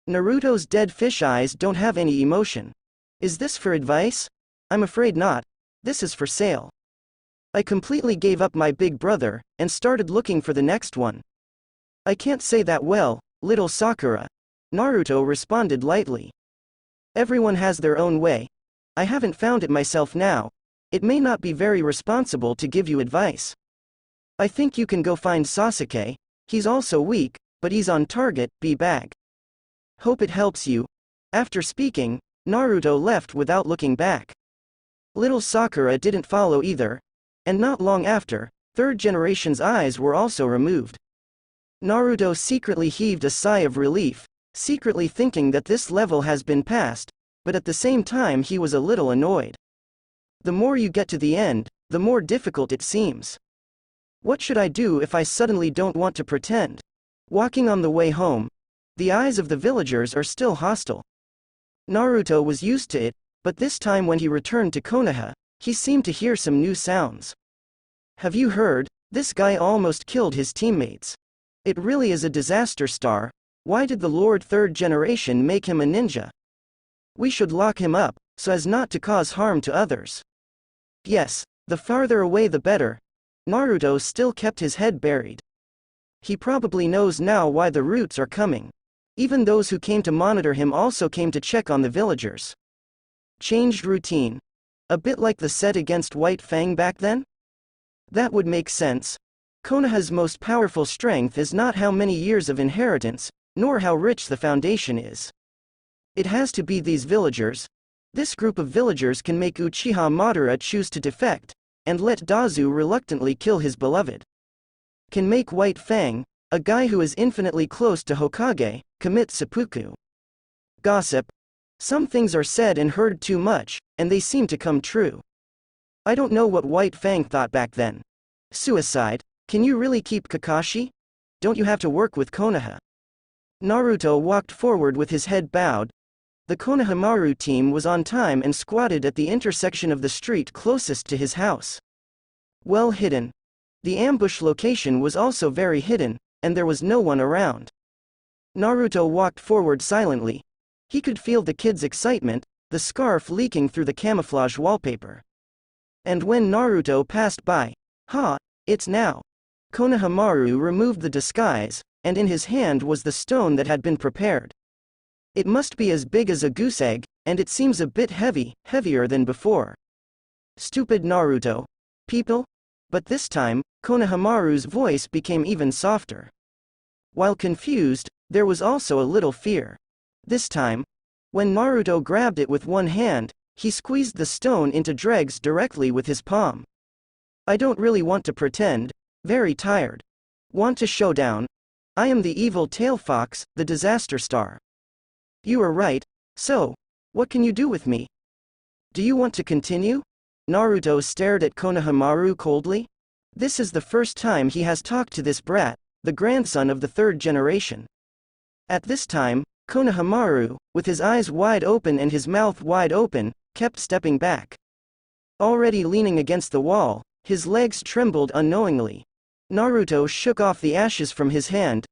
Speaker 1: Naruto's dead fish eyes don't have any emotion. Is this for advice? I'm afraid not. This is for sale. I completely gave up my big brother, and started looking for the next one. I can't say that well, little Sakura. Naruto responded lightly. Everyone has their own way. I haven't found it myself now. It may not be very responsible to give you advice. I think you can go find Sasuke. He's also weak, but he's on target, B-bag. Hope it helps you. After speaking, Naruto left without looking back. Little Sakura didn't follow either. And not long after, third generation's eyes were also removed. Naruto secretly heaved a sigh of relief, secretly thinking that this level has been passed, but at the same time he was a little annoyed. The more you get to the end, the more difficult it seems. What should I do if I suddenly don't want to pretend? Walking on the way home, the eyes of the villagers are still hostile. Naruto was used to it, but this time when he returned to Konoha, he seemed to hear some new sounds. Have you heard? This guy almost killed his teammates. It really is a disaster star. Why did the Lord Third Generation make him a ninja? We should lock him up, so as not to cause harm to others. Yes, the farther away the better. Naruto still kept his head buried. He probably knows now why the roots are coming. Even those who came to monitor him also came to check on the villagers. Changed routine. A bit like the set against White Fang back then? That would make sense. Konoha's most powerful strength is not how many years of inheritance, nor how rich the foundation is. It has to be these villagers. This group of villagers can make Uchiha Madara choose to defect, and let Dazu reluctantly kill his beloved. Can make White Fang, a guy who is infinitely close to Hokage, commit seppuku. Gossip. Some things are said and heard too much, and they seem to come true. I don't know what White Fang thought back then. Suicide. Can you really keep Kakashi? Don't you have to work with Konoha? Naruto walked forward with his head bowed. The Konohamaru team was on time and squatted at the intersection of the street closest to his house. Well hidden. The ambush location was also very hidden, and there was no one around. Naruto walked forward silently. He could feel the kid's excitement, the scarf leaking through the camouflage wallpaper. And when Naruto passed by, it's now. Konohamaru removed the disguise, and in his hand was the stone that had been prepared. It must be as big as a goose egg, and it seems a bit heavy, heavier than before. Stupid Naruto. People? But this time, Konohamaru's voice became even softer. While confused, there was also a little fear. This time, when Naruto grabbed it with one hand, he squeezed the stone into dregs directly with his palm. I don't really want to pretend. Very tired. Want a showdown? I am the evil tail fox, the disaster star. You are right. So, what can you do with me? Do you want to continue? Naruto stared at Konohamaru coldly. This is the first time he has talked to this brat, the grandson of the third generation. At this time, Konohamaru, with his eyes wide open and his mouth wide open, kept stepping back. Already leaning against the wall, his legs trembled unknowingly. Naruto shook off the ashes from his hand.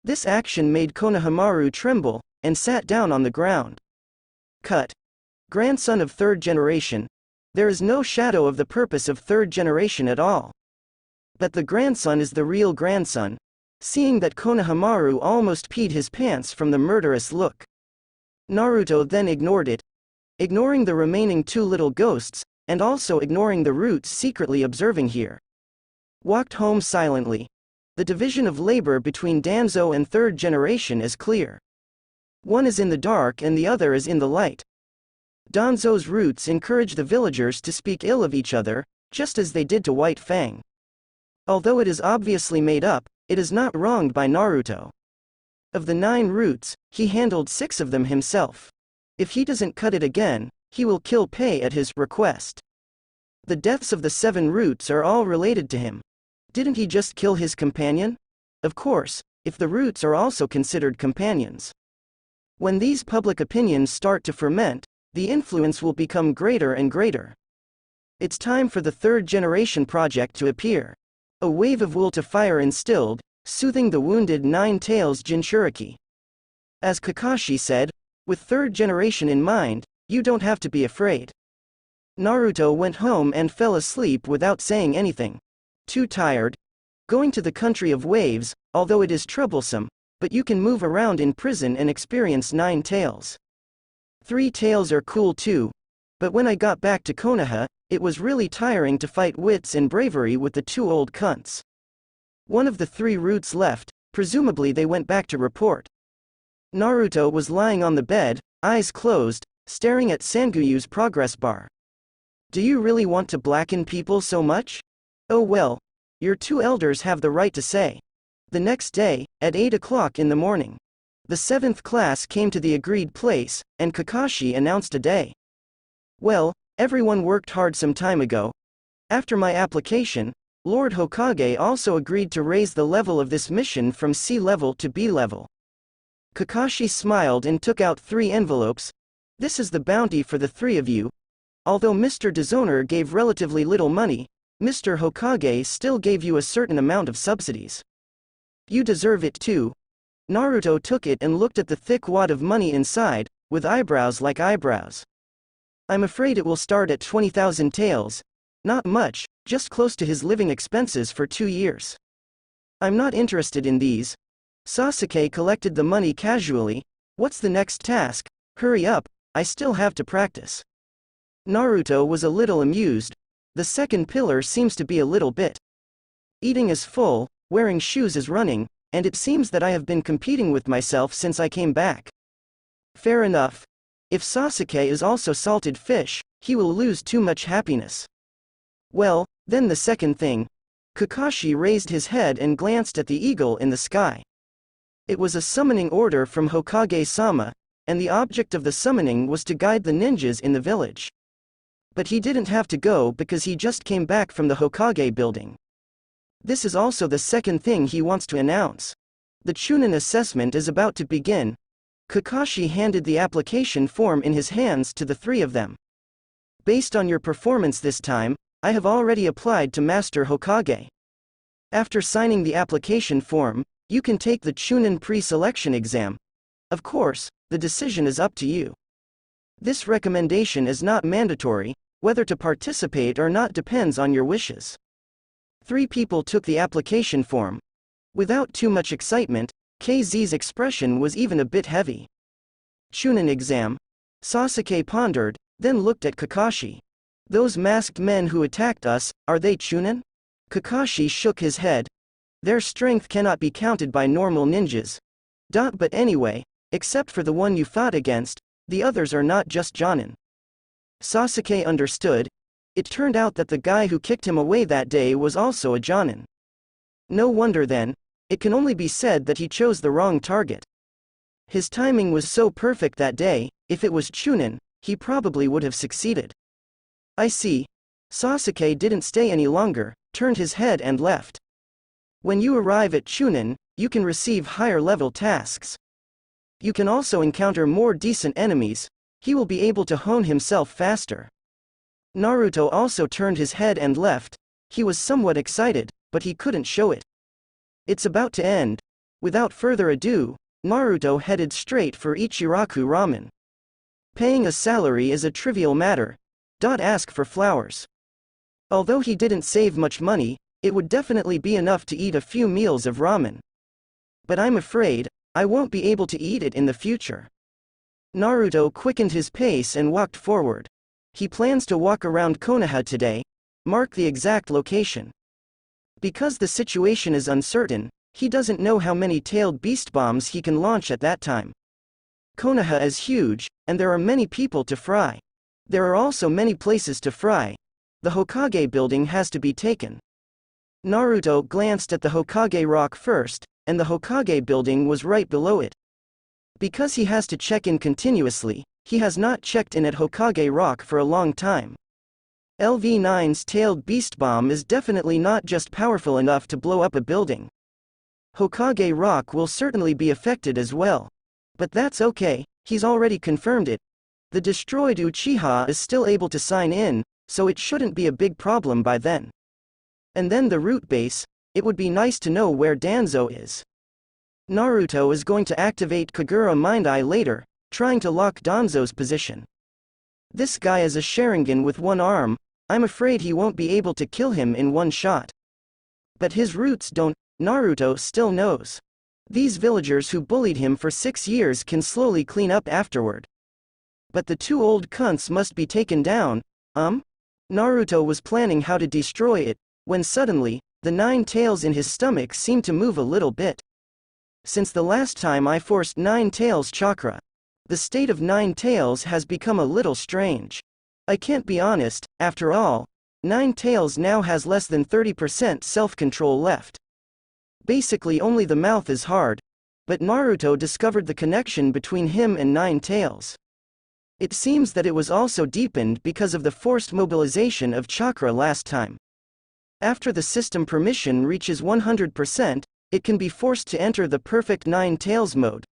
Speaker 1: This action made Konohamaru tremble, and sat down on the ground. Cut. Grandson of third generation. There is no shadow of the purpose of third generation at all. But the grandson is the real grandson. Seeing that Konohamaru almost peed his pants from the murderous look. Naruto then ignored it. Ignoring the remaining two little ghosts, and also ignoring the roots secretly observing here. Walked home silently. The division of labor between Danzo and third generation is clear. One is in the dark and the other is in the light. Danzo's roots encourage the villagers to speak ill of each other, just as they did to White Fang. Although it is obviously made up, it is not wronged by Naruto. Of the 9 roots, he handled 6 of them himself. If he doesn't cut it again, he will kill Pei at his request. The deaths of the 7 roots are all related to him. Didn't he just kill his companion? Of course, if the roots are also considered companions. When these public opinions start to ferment, the influence will become greater and greater. It's time for the 3rd generation project to appear. A wave of will to fire instilled, soothing the wounded 9 tails Jinchuriki. As Kakashi said, with 3rd generation in mind, you don't have to be afraid. Naruto went home and fell asleep without saying anything. Too tired. Going to the country of waves, although it is troublesome, but you can move around in prison and experience 9 tails. 3 tails are cool too, but when I got back to Konoha, it was really tiring to fight wits and bravery with the 2 old cunts. One of the 3 roots left, presumably they went back to report. Naruto was lying on the bed, eyes closed, staring at Sanguyu's progress bar. Do you really want to blacken people so much? Oh well, your 2 elders have the right to say. The next day, at 8 o'clock in the morning, the 7th class came to the agreed place, and Kakashi announced a day. Well, everyone worked hard some time ago. After my application, Lord Hokage also agreed to raise the level of this mission from C level to B level. Kakashi smiled and took out 3 envelopes. This is the bounty for the 3 of you. Although Mr. Dishonor gave relatively little money, Mr. Hokage still gave you a certain amount of subsidies. You deserve it too. Naruto took it and looked at the thick wad of money inside, with eyebrows like eyebrows. I'm afraid it will start at 20,000 taels. Not much, just close to his living expenses for 2 years. I'm not interested in these. Sasuke collected the money casually. What's the next task? Hurry up, I still have to practice. Naruto was a little amused. The second pillar seems to be a little bit. Eating is full, wearing shoes is running, and it seems that I have been competing with myself since I came back. Fair enough. If Sasuke is also salted fish, he will lose too much happiness. Well, then the second thing. Kakashi raised his head and glanced at the eagle in the sky. It was a summoning order from Hokage-sama, and the object of the summoning was to guide the ninjas in the village. But he didn't have to go because he just came back from the Hokage building. This is also the second thing he wants to announce. The Chunin assessment is about to begin. Kakashi handed the application form in his hands to the 3 of them. Based on your performance this time, I have already applied to Master Hokage. After signing the application form, you can take the Chunin pre-selection exam. Of course, the decision is up to you. This recommendation is not mandatory. Whether to participate or not depends on your wishes. 3 people took the application form. Without too much excitement, KZ's expression was even a bit heavy. Chunin exam? Sasuke pondered, then looked at Kakashi. Those masked men who attacked us, are they Chunin? Kakashi shook his head. Their strength cannot be counted by normal ninjas. But anyway, except for the one you fought against, the others are not just Jonin. Sasuke understood. It turned out that the guy who kicked him away that day was also a Jonin. No wonder then. It can only be said that he chose the wrong target. His timing was so perfect that day. If it was Chunin, he probably would have succeeded. I see. Sasuke didn't stay any longer, turned his head and left. When you arrive at Chunin, you can receive higher level tasks. You can also encounter more decent enemies. He will be able to hone himself faster. Naruto also turned his head and left. He was somewhat excited, but he couldn't show it. It's about to end. Without further ado, Naruto headed straight for Ichiraku Ramen. Paying a salary is a trivial matter. Ask for flowers. Although he didn't save much money, it would definitely be enough to eat a few meals of ramen. But I'm afraid, I won't be able to eat it in the future. Naruto quickened his pace and walked forward. He plans to walk around Konoha today. Mark the exact location. Because the situation is uncertain, he doesn't know how many tailed beast bombs he can launch at that time. Konoha is huge, and there are many people to fry. There are also many places to fry. The Hokage building has to be taken. Naruto glanced at the Hokage rock first, and the Hokage building was right below it. Because he has to check in continuously, he has not checked in at Hokage rock for a long time. LV9's tailed beast bomb is definitely not just powerful enough to blow up a building. Hokage rock will certainly be affected as well. But that's okay, he's already confirmed it. The destroyed Uchiha is still able to sign in, so it shouldn't be a big problem by then. And then the root base, it would be nice to know where Danzo is. Naruto is going to activate Kagura Mind Eye later, trying to lock Danzo's position. This guy is a Sharingan with one arm, I'm afraid he won't be able to kill him in one shot. But his roots don't, Naruto still knows. These villagers who bullied him for 6 years can slowly clean up afterward. But the two old cunts must be taken down, Naruto was planning how to destroy it, when suddenly, the 9 tails in his stomach seemed to move a little bit. Since the last time I forced 9 tails chakra, the state of 9 tails has become a little strange. I can't be honest, after all, 9 tails now has less than 30% self-control left. Basically only the mouth is hard, but Naruto discovered the connection between him and 9 tails. It seems that it was also deepened because of the forced mobilization of chakra last time. After the system permission reaches 100%, it can be forced to enter the perfect 9 tails mode.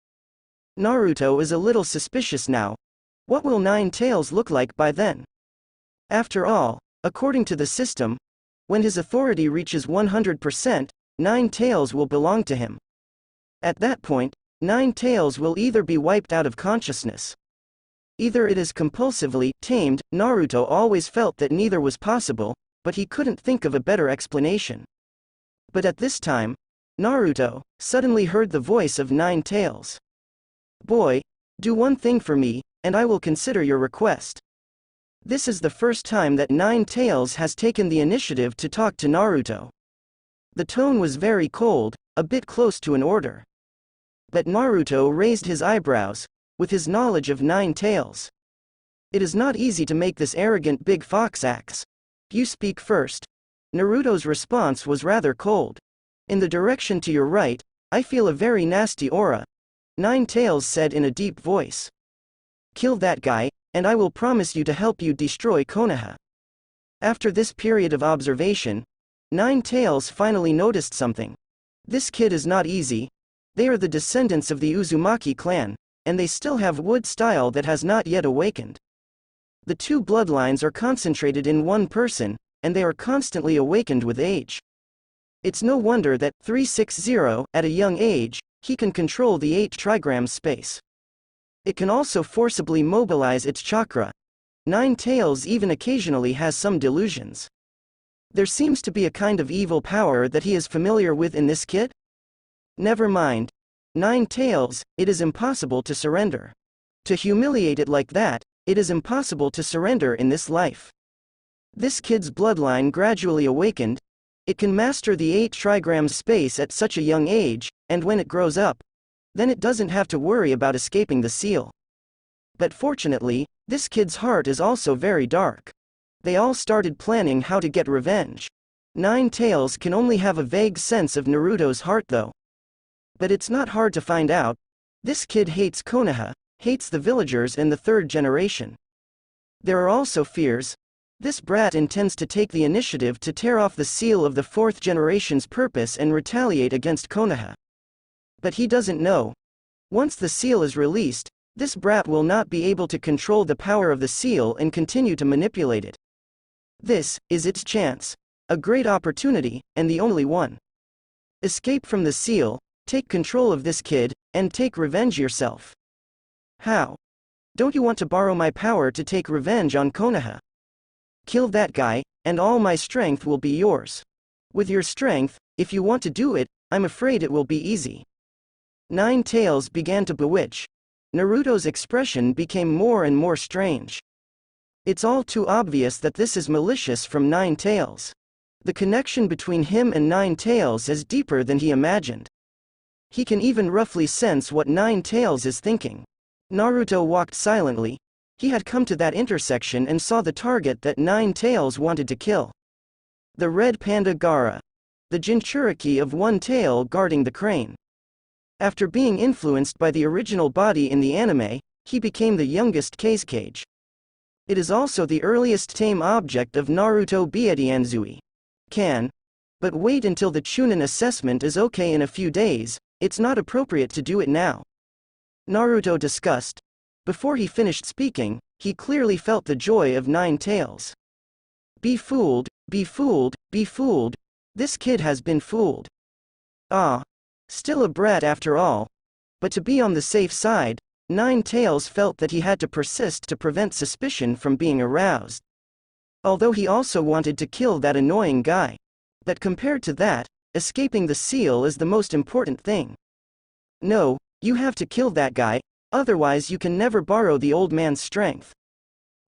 Speaker 1: Naruto is a little suspicious now. What will 9 tails look like by then? After all, according to the system, when his authority reaches 100%, 9 tails will belong to him. At that point, 9 tails will either be wiped out of consciousness. Either it is compulsively tamed. Naruto always felt that neither was possible, but he couldn't think of a better explanation. But at this time, Naruto suddenly heard the voice of 9 tails. Boy, do one thing for me, and I will consider your request. This is the first time that 9 tails has taken the initiative to talk to Naruto. The tone was very cold, a bit close to an order. But Naruto raised his eyebrows, with his knowledge of 9 tails. It is not easy to make this arrogant big fox axe. You speak first. Naruto's response was rather cold. In the direction to your right, I feel a very nasty aura, 9 tails said in a deep voice. Kill that guy, and I will promise you to help you destroy Konoha. After this period of observation, 9 tails finally noticed something. This kid is not easy. They are the descendants of the Uzumaki clan, and they still have wood style that has not yet awakened. The two bloodlines are concentrated in one person, and they are constantly awakened with age. It's no wonder that 360, at a young age, he can control the 8 trigrams space. It can also forcibly mobilize its chakra. 9 tails even occasionally has some delusions. There seems to be a kind of evil power that he is familiar with in this kid? Never mind. 9 tails, it is impossible to surrender. To humiliate it like that, it is impossible to surrender in this life. This kid's bloodline gradually awakened. It can master the 8 trigrams space at such a young age, and when it grows up, then it doesn't have to worry about escaping the seal. But fortunately, this kid's heart is also very dark. They all started planning how to get revenge. 9 tails can only have a vague sense of Naruto's heart though. But it's not hard to find out. This kid hates Konoha, hates the villagers and the 3rd generation. There are also fears. This brat intends to take the initiative to tear off the seal of the 4th generation's purpose and retaliate against Konoha. But he doesn't know. Once the seal is released, this brat will not be able to control the power of the seal and continue to manipulate it. This is its chance. A great opportunity, and the only one. Escape from the seal, take control of this kid, and take revenge yourself. How? Don't you want to borrow my power to take revenge on Konoha? Kill that guy, and all my strength will be yours. With your strength, if you want to do it, I'm afraid it will be easy. 9 tails began to bewitch. Naruto's expression became more and more strange. It's all too obvious that this is malicious from 9 tails. The connection between him and 9 tails is deeper than he imagined. He can even roughly sense what 9 tails is thinking. Naruto walked silently. He had come to that intersection and saw the target that 9 tails wanted to kill. The red panda Gaara. the Jinchuriki of one tail guarding the crane. After being influenced by the original body in the anime, he became the youngest Kazekage. It is also the earliest tame object of Naruto Bietianzui. But wait until the Chunin assessment is okay in a few days, it's not appropriate to do it now. Naruto discussed. Before he finished speaking, he clearly felt the joy of Nine Tails. Be fooled, be fooled, be fooled. This kid has been fooled. Ah. Still a brat after all. But to be on the safe side, Nine Tails felt that he had to persist to prevent suspicion from being aroused. Although he also wanted to kill that annoying guy. But compared to that, escaping the seal is the most important thing. No, you have to kill that guy, otherwise you can never borrow the old man's strength.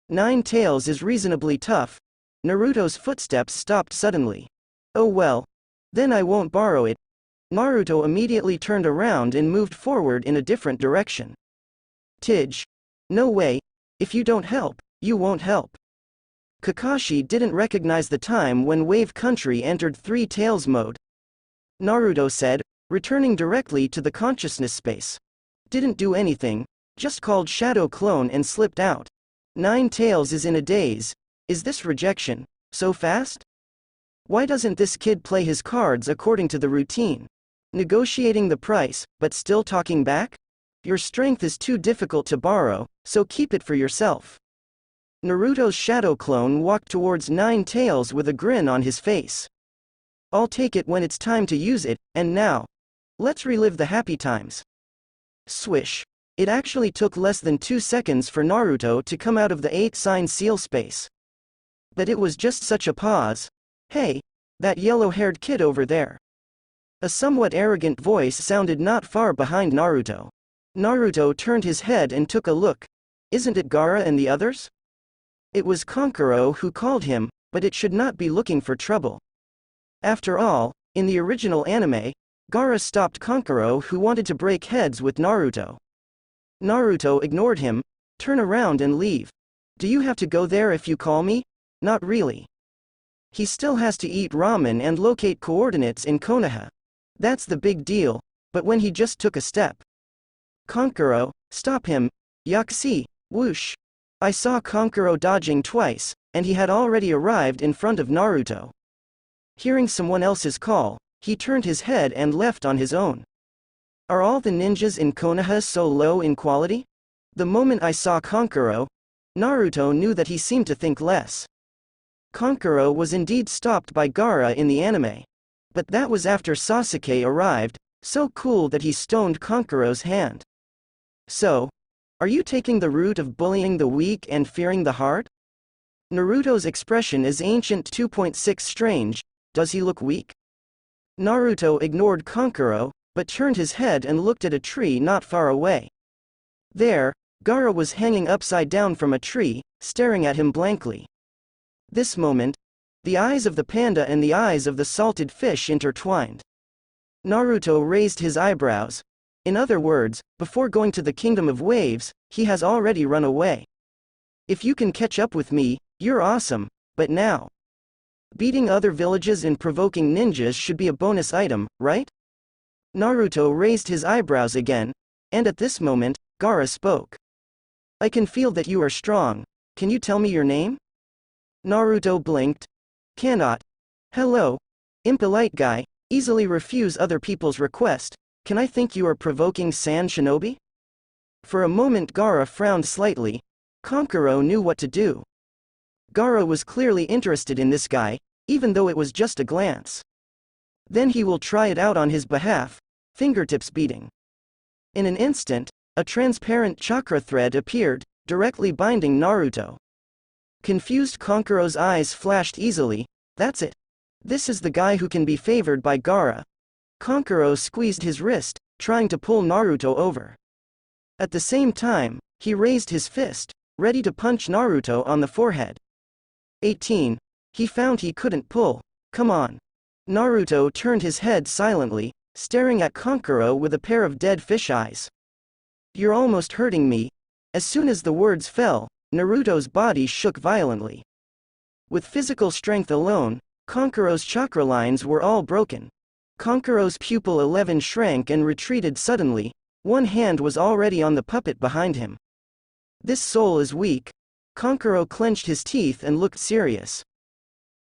Speaker 1: Nine Tails is reasonably tough. Naruto's footsteps stopped suddenly. Oh well. Then I won't borrow it. Naruto immediately turned around and moved forward in a different direction. Tidge. No way. If you don't help, you won't help. Kakashi didn't recognize the time when Wave Country entered Three Tails mode. Naruto said, returning directly to the consciousness space. Didn't do anything, just called Shadow Clone and slipped out. Nine Tails is in a daze. Is this rejection so fast? Why doesn't this kid play his cards according to the routine? Negotiating the price, but still talking back? Your strength is too difficult to borrow, so keep it for yourself. Naruto's shadow clone walked towards Nine Tails with a grin on his face. I'll take it when it's time to use it, and now. Let's relive the happy times. Swish. It actually took less than 2 seconds for Naruto to come out of the 8-sign seal space. But it was just such a pause. Hey, that yellow-haired kid over there. A somewhat arrogant voice sounded not far behind Naruto. Naruto turned his head and took a look. Isn't it Gaara and the others? It was Kankuro who called him, but it should not be looking for trouble. After all, in the original anime, Gaara stopped Kankuro who wanted to break heads with Naruto. Naruto ignored him. Turn around and leave. Do you have to go there if you call me? Not really. He still has to eat ramen and locate coordinates in Konoha. That's the big deal, but when he just took a step. Kankuro, stop him. Yakushi, whoosh. I saw Kankuro dodging twice, and he had already arrived in front of Naruto. Hearing someone else's call, he turned his head and left on his own. Are all the ninjas in Konoha so low in quality? The moment I saw Kankuro, Naruto knew that he seemed to think less. Kankuro was indeed stopped by Gaara in the anime. But that was after Sasuke arrived, so cool that he stoned Kankuro's hand. So, are you taking the route of bullying the weak and fearing the hard? Naruto's expression is ancient 2.6 strange. Does he look weak? Naruto ignored Kankuro, but turned his head and looked at a tree not far away. There, Gaara was hanging upside down from a tree, staring at him blankly. This moment, the eyes of the panda and the eyes of the salted fish intertwined. Naruto raised his eyebrows. In other words, before going to the Kingdom of Waves, he has already run away. If you can catch up with me, you're awesome, but now. Beating other villages and provoking ninjas should be a bonus item, right? Naruto raised his eyebrows again, and at this moment, Gaara spoke. I can feel that you are strong. Can you tell me your name? Naruto blinked. Cannot. Hello. Impolite guy, easily refuse other people's request. Can I think you are provoking Sand Shinobi? For a moment Gaara frowned slightly. Kankuro knew what to do. Gaara was clearly interested in this guy, even though it was just a glance. Then he will try it out on his behalf, fingertips beating. In an instant, a transparent chakra thread appeared, directly binding Naruto. Confused Kankuro's eyes flashed easily. That's it. This is the guy who can be favored by Gaara. Kankuro squeezed his wrist, trying to pull Naruto over. At the same time, he raised his fist, ready to punch Naruto on the forehead. 18. He found he couldn't pull. Come on. Naruto turned his head silently, staring at Kankuro with a pair of dead fish eyes. You're almost hurting me. As soon as the words fell, Naruto's body shook violently. With physical strength alone, Konkuro's chakra lines were all broken. Konkuro's pupil 11 shrank and retreated suddenly. One hand was already on the puppet behind him. This soul is weak. Konkuro clenched his teeth and looked serious.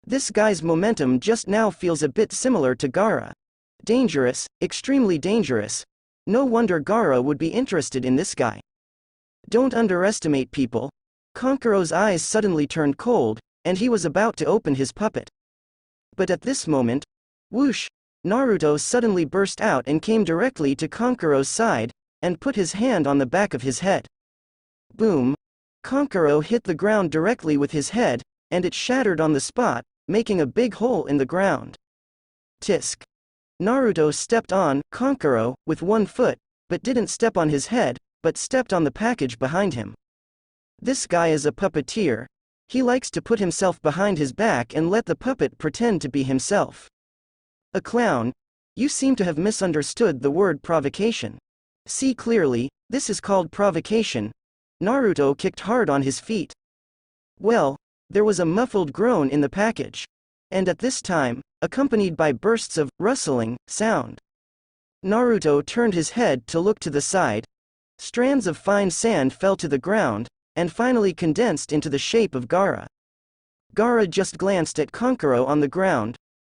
Speaker 1: This guy's momentum just now feels a bit similar to Gaara. Dangerous, extremely dangerous. No wonder Gaara would be interested in this guy. Don't underestimate people. Konkuro's eyes suddenly turned cold, and he was about to open his puppet. But at this moment, whoosh, Naruto suddenly burst out and came directly to Konkuro's side, and put his hand on the back of his head. Boom! Konkuro hit the ground directly with his head, and it shattered on the spot, making a big hole in the ground. Tisk! Naruto stepped on Konkuro with one foot, but didn't step on his head, but stepped on the package behind him. This guy is a puppeteer. He likes to put himself behind his back and let the puppet pretend to be himself. A clown. You seem to have misunderstood the word provocation. See clearly, this is called provocation. Naruto kicked hard on his feet. Well, there was a muffled groan in the package. And at this time, accompanied by bursts of rustling sound. Naruto turned his head to look to the side. Strands of fine sand fell to the ground, and finally condensed into the shape of Gaara. Gaara just glanced at Konkuro on the ground.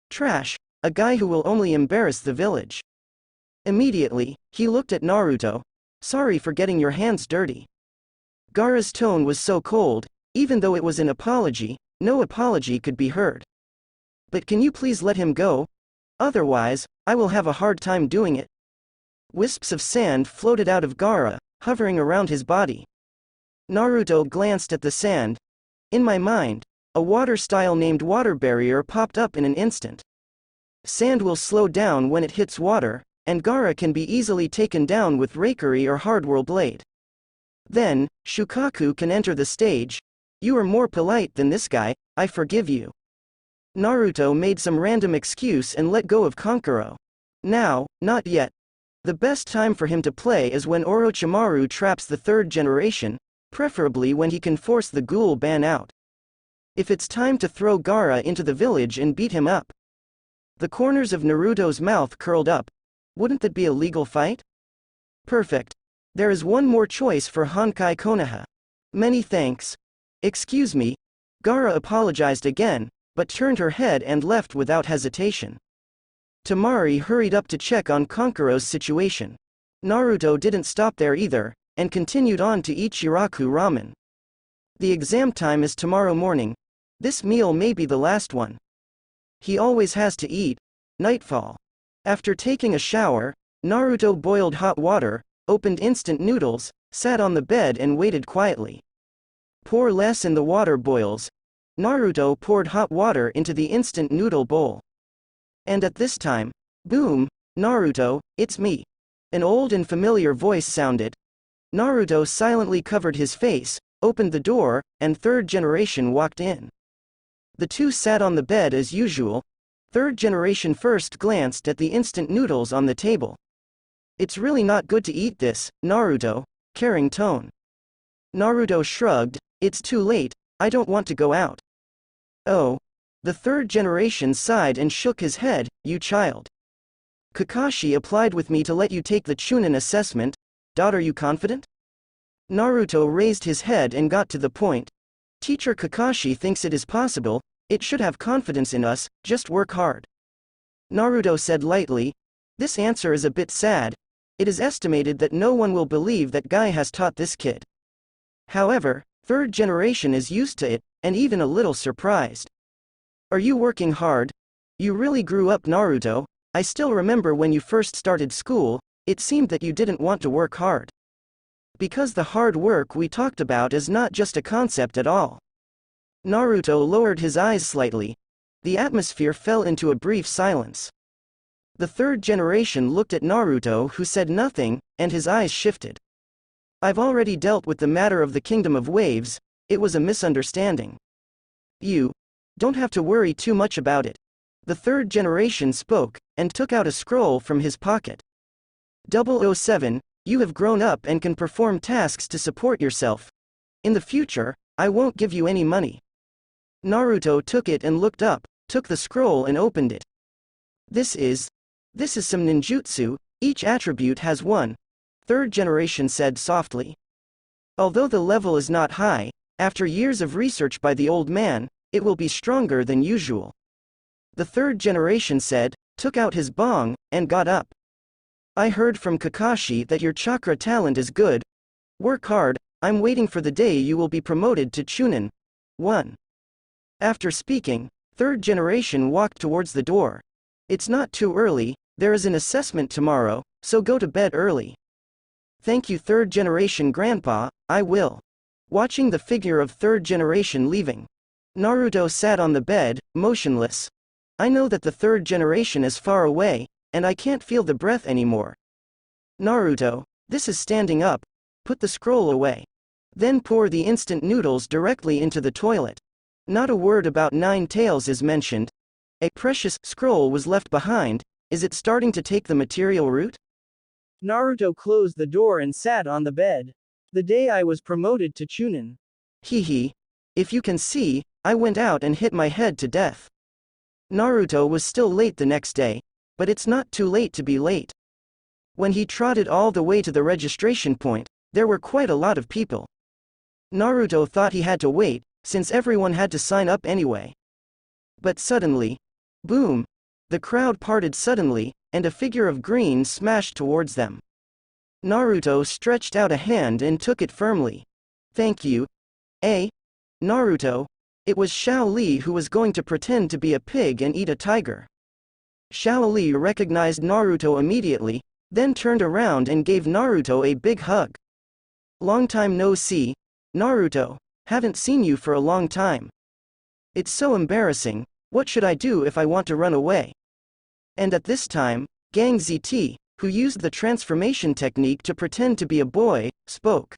Speaker 1: Trash, a guy who will only embarrass the village. Immediately, he looked at Naruto. Sorry for getting your hands dirty. Gaara's tone was so cold, even though it was an apology, no apology could be heard. But can you please let him go? Otherwise, I will have a hard time doing it. Wisps of sand floated out of Gaara, hovering around his body. Naruto glanced at the sand. In my mind, a water style named water barrier popped up in an instant. Sand will slow down when it hits water, and Gaara can be easily taken down with Reikiri or Hardwhirl Blade. Then, Shukaku can enter the stage. You are more polite than this guy, I forgive you. Naruto made some random excuse and let go of Konkuro. Now, not yet. The best time for him to play is when Orochimaru traps the third generation, preferably when he can force the ghoul ban out. If it's time to throw Gaara into the village and beat him up. The corners of Naruto's mouth curled up. Wouldn't that be a legal fight? Perfect. There is one more choice for Honkai Konoha. Many thanks. Excuse me. Gaara apologized again, but turned her head and left without hesitation. Temari hurried up to check on Konkuro's situation. Naruto didn't stop there either, and continued on to eat Shiraku ramen. The exam time is tomorrow morning. This meal may be the last one. He always has to eat. Nightfall. After taking a shower, Naruto boiled hot water, opened instant noodles, sat on the bed and waited quietly. Pour less in the water boils. Naruto poured hot water into the instant noodle bowl. And at this time, boom, Naruto, it's me. An old and familiar voice sounded. Naruto silently covered his face, opened the door, and third generation walked in. The two sat on the bed as usual. Third generation first glanced at the instant noodles on the table. It's really not good to eat this, Naruto, caring tone. Naruto shrugged, it's too late, I don't want to go out. Oh. The third generation sighed and shook his head, you child. Kakashi applied with me to let you take the Chunin assessment. Are you confident? Naruto raised his head and got to the point. Teacher Kakashi thinks it is possible, it should have confidence in us, just work hard. Naruto said lightly, this answer is a bit sad. It is estimated that no one will believe that Guy has taught this kid. However, third generation is used to it, and even a little surprised. Are you working hard? You really grew up, Naruto. I still remember when you first started school, it seemed that you didn't want to work hard. Because the hard work we talked about is not just a concept at all. Naruto lowered his eyes slightly. The atmosphere fell into a brief silence. The third generation looked at Naruto, who said nothing, and his eyes shifted. I've already dealt with the matter of the Kingdom of Waves. It was a misunderstanding. You don't have to worry too much about it. The third generation spoke, and took out a scroll from his pocket. 007, you have grown up and can perform tasks to support yourself. In the future, I won't give you any money. Naruto took it and looked up. took the scroll and opened it. This is some ninjutsu, each attribute has one, third generation said softly. Although the level is not high, after years of research by the old man, it will be stronger than usual. The third generation said, took out his bong, and got up. I heard from Kakashi that your chakra talent is good. Work hard, I'm waiting for the day you will be promoted to Chunin. 1. After speaking, third generation walked towards the door. It's not too early, there is an assessment tomorrow, so go to bed early. Thank you third generation grandpa, I will. Watching the figure of third generation leaving, Naruto sat on the bed, motionless. I know that the third generation is far away, and I can't feel the breath anymore. Naruto, this is standing up. Put the scroll away. Then pour the instant noodles directly into the toilet. Not a word about 9 tails is mentioned. A precious scroll was left behind. Is it starting to take the material route? Naruto closed the door and sat on the bed. The day I was promoted to Chunin. Hee. If you can see, I went out and hit my head to death. Naruto was still late the next day, but it's not too late to be late. When he trotted all the way to the registration point, there were quite a lot of people. Naruto thought he had to wait, since everyone had to sign up anyway. But suddenly, boom! The crowd parted suddenly, and a figure of green smashed towards them. Naruto stretched out a hand and took it firmly. Thank you. Naruto. It was Xiao Li who was going to pretend to be a pig and eat a tiger. Xiao Li recognized Naruto immediately, then turned around and gave Naruto a big hug. Long time no see, Naruto, haven't seen you for a long time. It's so embarrassing, what should I do if I want to run away? And at this time, Gang ZT, who used the transformation technique to pretend to be a boy, spoke.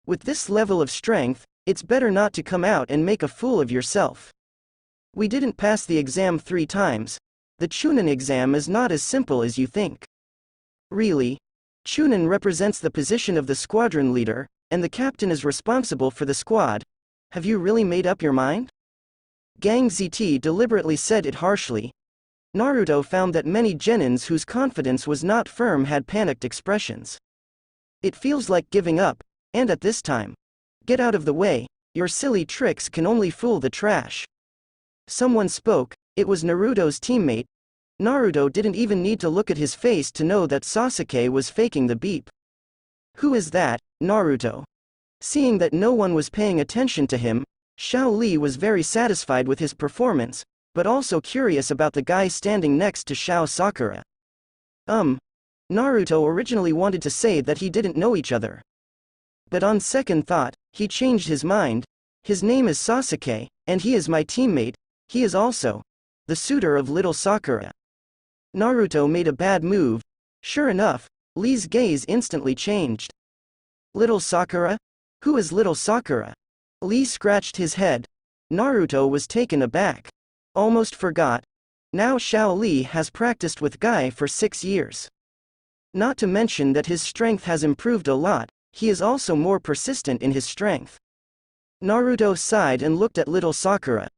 Speaker 1: With this level of strength, it's better not to come out and make a fool of yourself. We didn't pass the exam 3 times. The Chunin exam is not as simple as you think. Really? Chunin represents the position of the squadron leader, and the captain is responsible for the squad. Have you really made up your mind? Gang ZT deliberately said it harshly. Naruto found that many genins whose confidence was not firm had panicked expressions. It feels like giving up, and at this time. Get out of the way, your silly tricks can only fool the trash. Someone spoke, it was Naruto's teammate. Naruto didn't even need to look at his face to know that Sasuke was faking the beep. Who is that, Naruto? Seeing that no one was paying attention to him, Xiao Li was very satisfied with his performance, but also curious about the guy standing next to Xiao Sakura. Naruto originally wanted to say that he didn't know each other. But on second thought, he changed his mind. His name is Sasuke, and he is my teammate. He is also the suitor of little Sakura. Naruto made a bad move. Sure enough, Li's gaze instantly changed. Little Sakura? Who is little Sakura? Li scratched his head. Naruto was taken aback. Almost forgot. Now Xiao Li has practiced with Guy for 6 years. Not to mention that his strength has improved a lot. He is also more persistent in his strength. Naruto sighed and looked at little Sakura.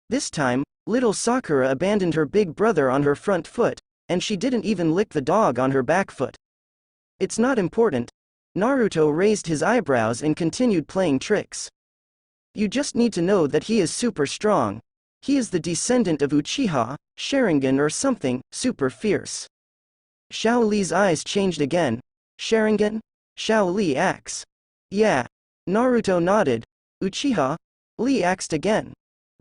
Speaker 1: This time, little Sakura abandoned her big brother on her front foot, and she didn't even lick the dog on her back foot. It's not important. Naruto raised his eyebrows and continued playing tricks. You just need to know that he is super strong. He is the descendant of Uchiha, Sharingan or something, super fierce. Xiao Li's eyes changed again. Sharingan? Xiao Li asked. Yeah. Naruto nodded. Uchiha? Li asked again.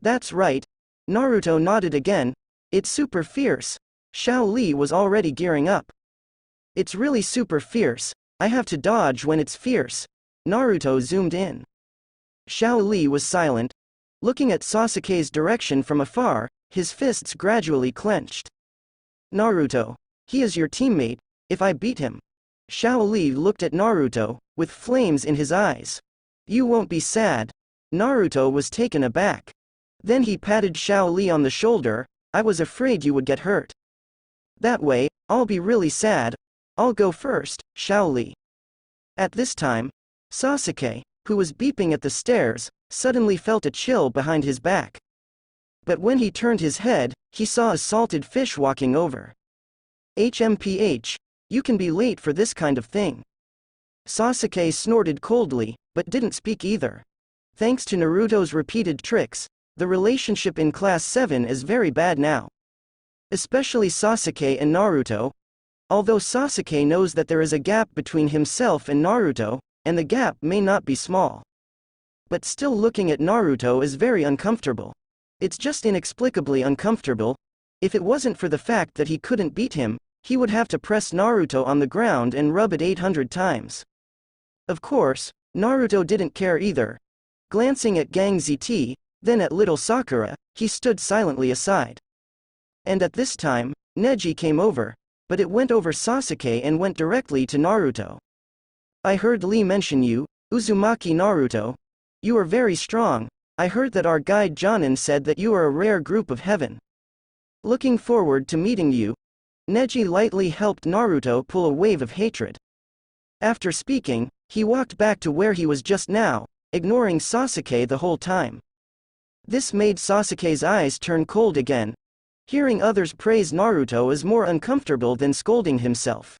Speaker 1: That's right. Naruto nodded again. It's super fierce. Xiao Li was already gearing up. It's really super fierce. I have to dodge when it's fierce. Naruto zoomed in. Xiao Li was silent. Looking at Sasuke's direction from afar, his fists gradually clenched. Naruto. He is your teammate. If I beat him. Xiao Li looked at Naruto, with flames in his eyes. You won't be sad. Naruto was taken aback. Then he patted Xiao Li on the shoulder. I was afraid you would get hurt. That way, I'll be really sad. I'll go first, Xiao Li. At this time, Sasuke, who was beeping at the stairs, suddenly felt a chill behind his back. But when he turned his head, he saw a salted fish walking over. HMPH, you can be late for this kind of thing. Sasuke snorted coldly, but didn't speak either. Thanks to Naruto's repeated tricks, the relationship in Class 7 is very bad now. Especially Sasuke and Naruto. Although Sasuke knows that there is a gap between himself and Naruto, and the gap may not be small. But still looking at Naruto is very uncomfortable. It's just inexplicably uncomfortable. If it wasn't for the fact that he couldn't beat him, he would have to press Naruto on the ground and rub it 800 times. Of course, Naruto didn't care either. Glancing at Gang ZT, then at little Sakura, he stood silently aside. And at this time, Neji came over, but it went over Sasuke and went directly to Naruto. I heard Lee mention you, Uzumaki Naruto. You are very strong. I heard that our guide Jonin said that you are a rare group of heaven. Looking forward to meeting you. Neji lightly helped Naruto pull a wave of hatred. After speaking, he walked back to where he was just now, ignoring Sasuke the whole time. This made Sasuke's eyes turn cold again. Hearing others praise Naruto is more uncomfortable than scolding himself.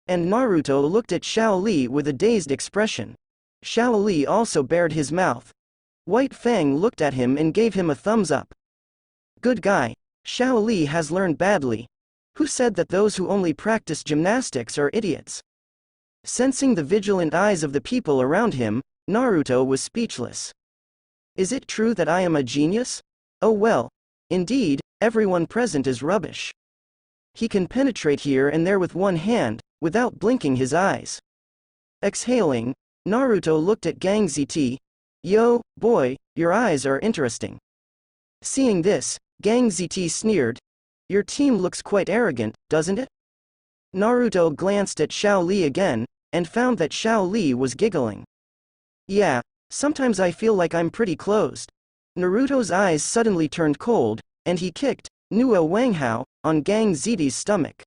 Speaker 1: And Naruto looked at Xiao Li with a dazed expression. Xiao Li also bared his mouth. White Fang looked at him and gave him a thumbs up. Good guy. Xiao Li has learned badly. Who said that those who only practice gymnastics are idiots? Sensing the vigilant eyes of the people around him, Naruto was speechless. Is it true that I am a genius? Oh well. Indeed, everyone present is rubbish. He can penetrate here and there with one hand, without blinking his eyes. Exhaling, Naruto looked at Gang ZT. Yo, boy, your eyes are interesting. Seeing this, Gang ZT sneered. Your team looks quite arrogant, doesn't it? Naruto glanced at Xiao Li again, and found that Xiao Li was giggling. Yeah, sometimes I feel like I'm pretty closed. Naruto's eyes suddenly turned cold, and he kicked Nuo Wanghao on Gang ZT's stomach.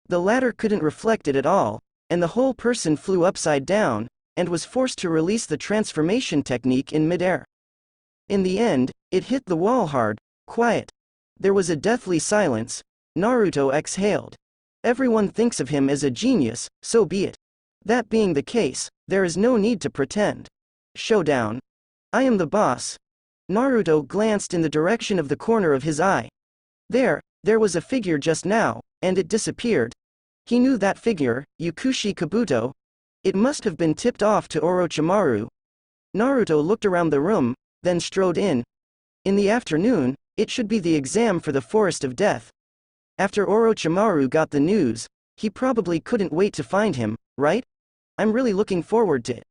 Speaker 1: The latter couldn't reflect it at all, and the whole person flew upside down, and was forced to release the transformation technique in midair. In the end, it hit the wall hard. Quiet. There was a deathly silence. Naruto exhaled. Everyone thinks of him as a genius, so be it. That being the case, there is no need to pretend. Showdown. I am the boss. Naruto glanced in the direction of the corner of his eye. There was a figure just now, and it disappeared. He knew that figure, Yukushi Kabuto. It must have been tipped off to Orochimaru. Naruto looked around the room, then strode in. In the afternoon, it should be the exam for the Forest of Death. After Orochimaru got the news, he probably couldn't wait to find him, right? I'm really looking forward to it.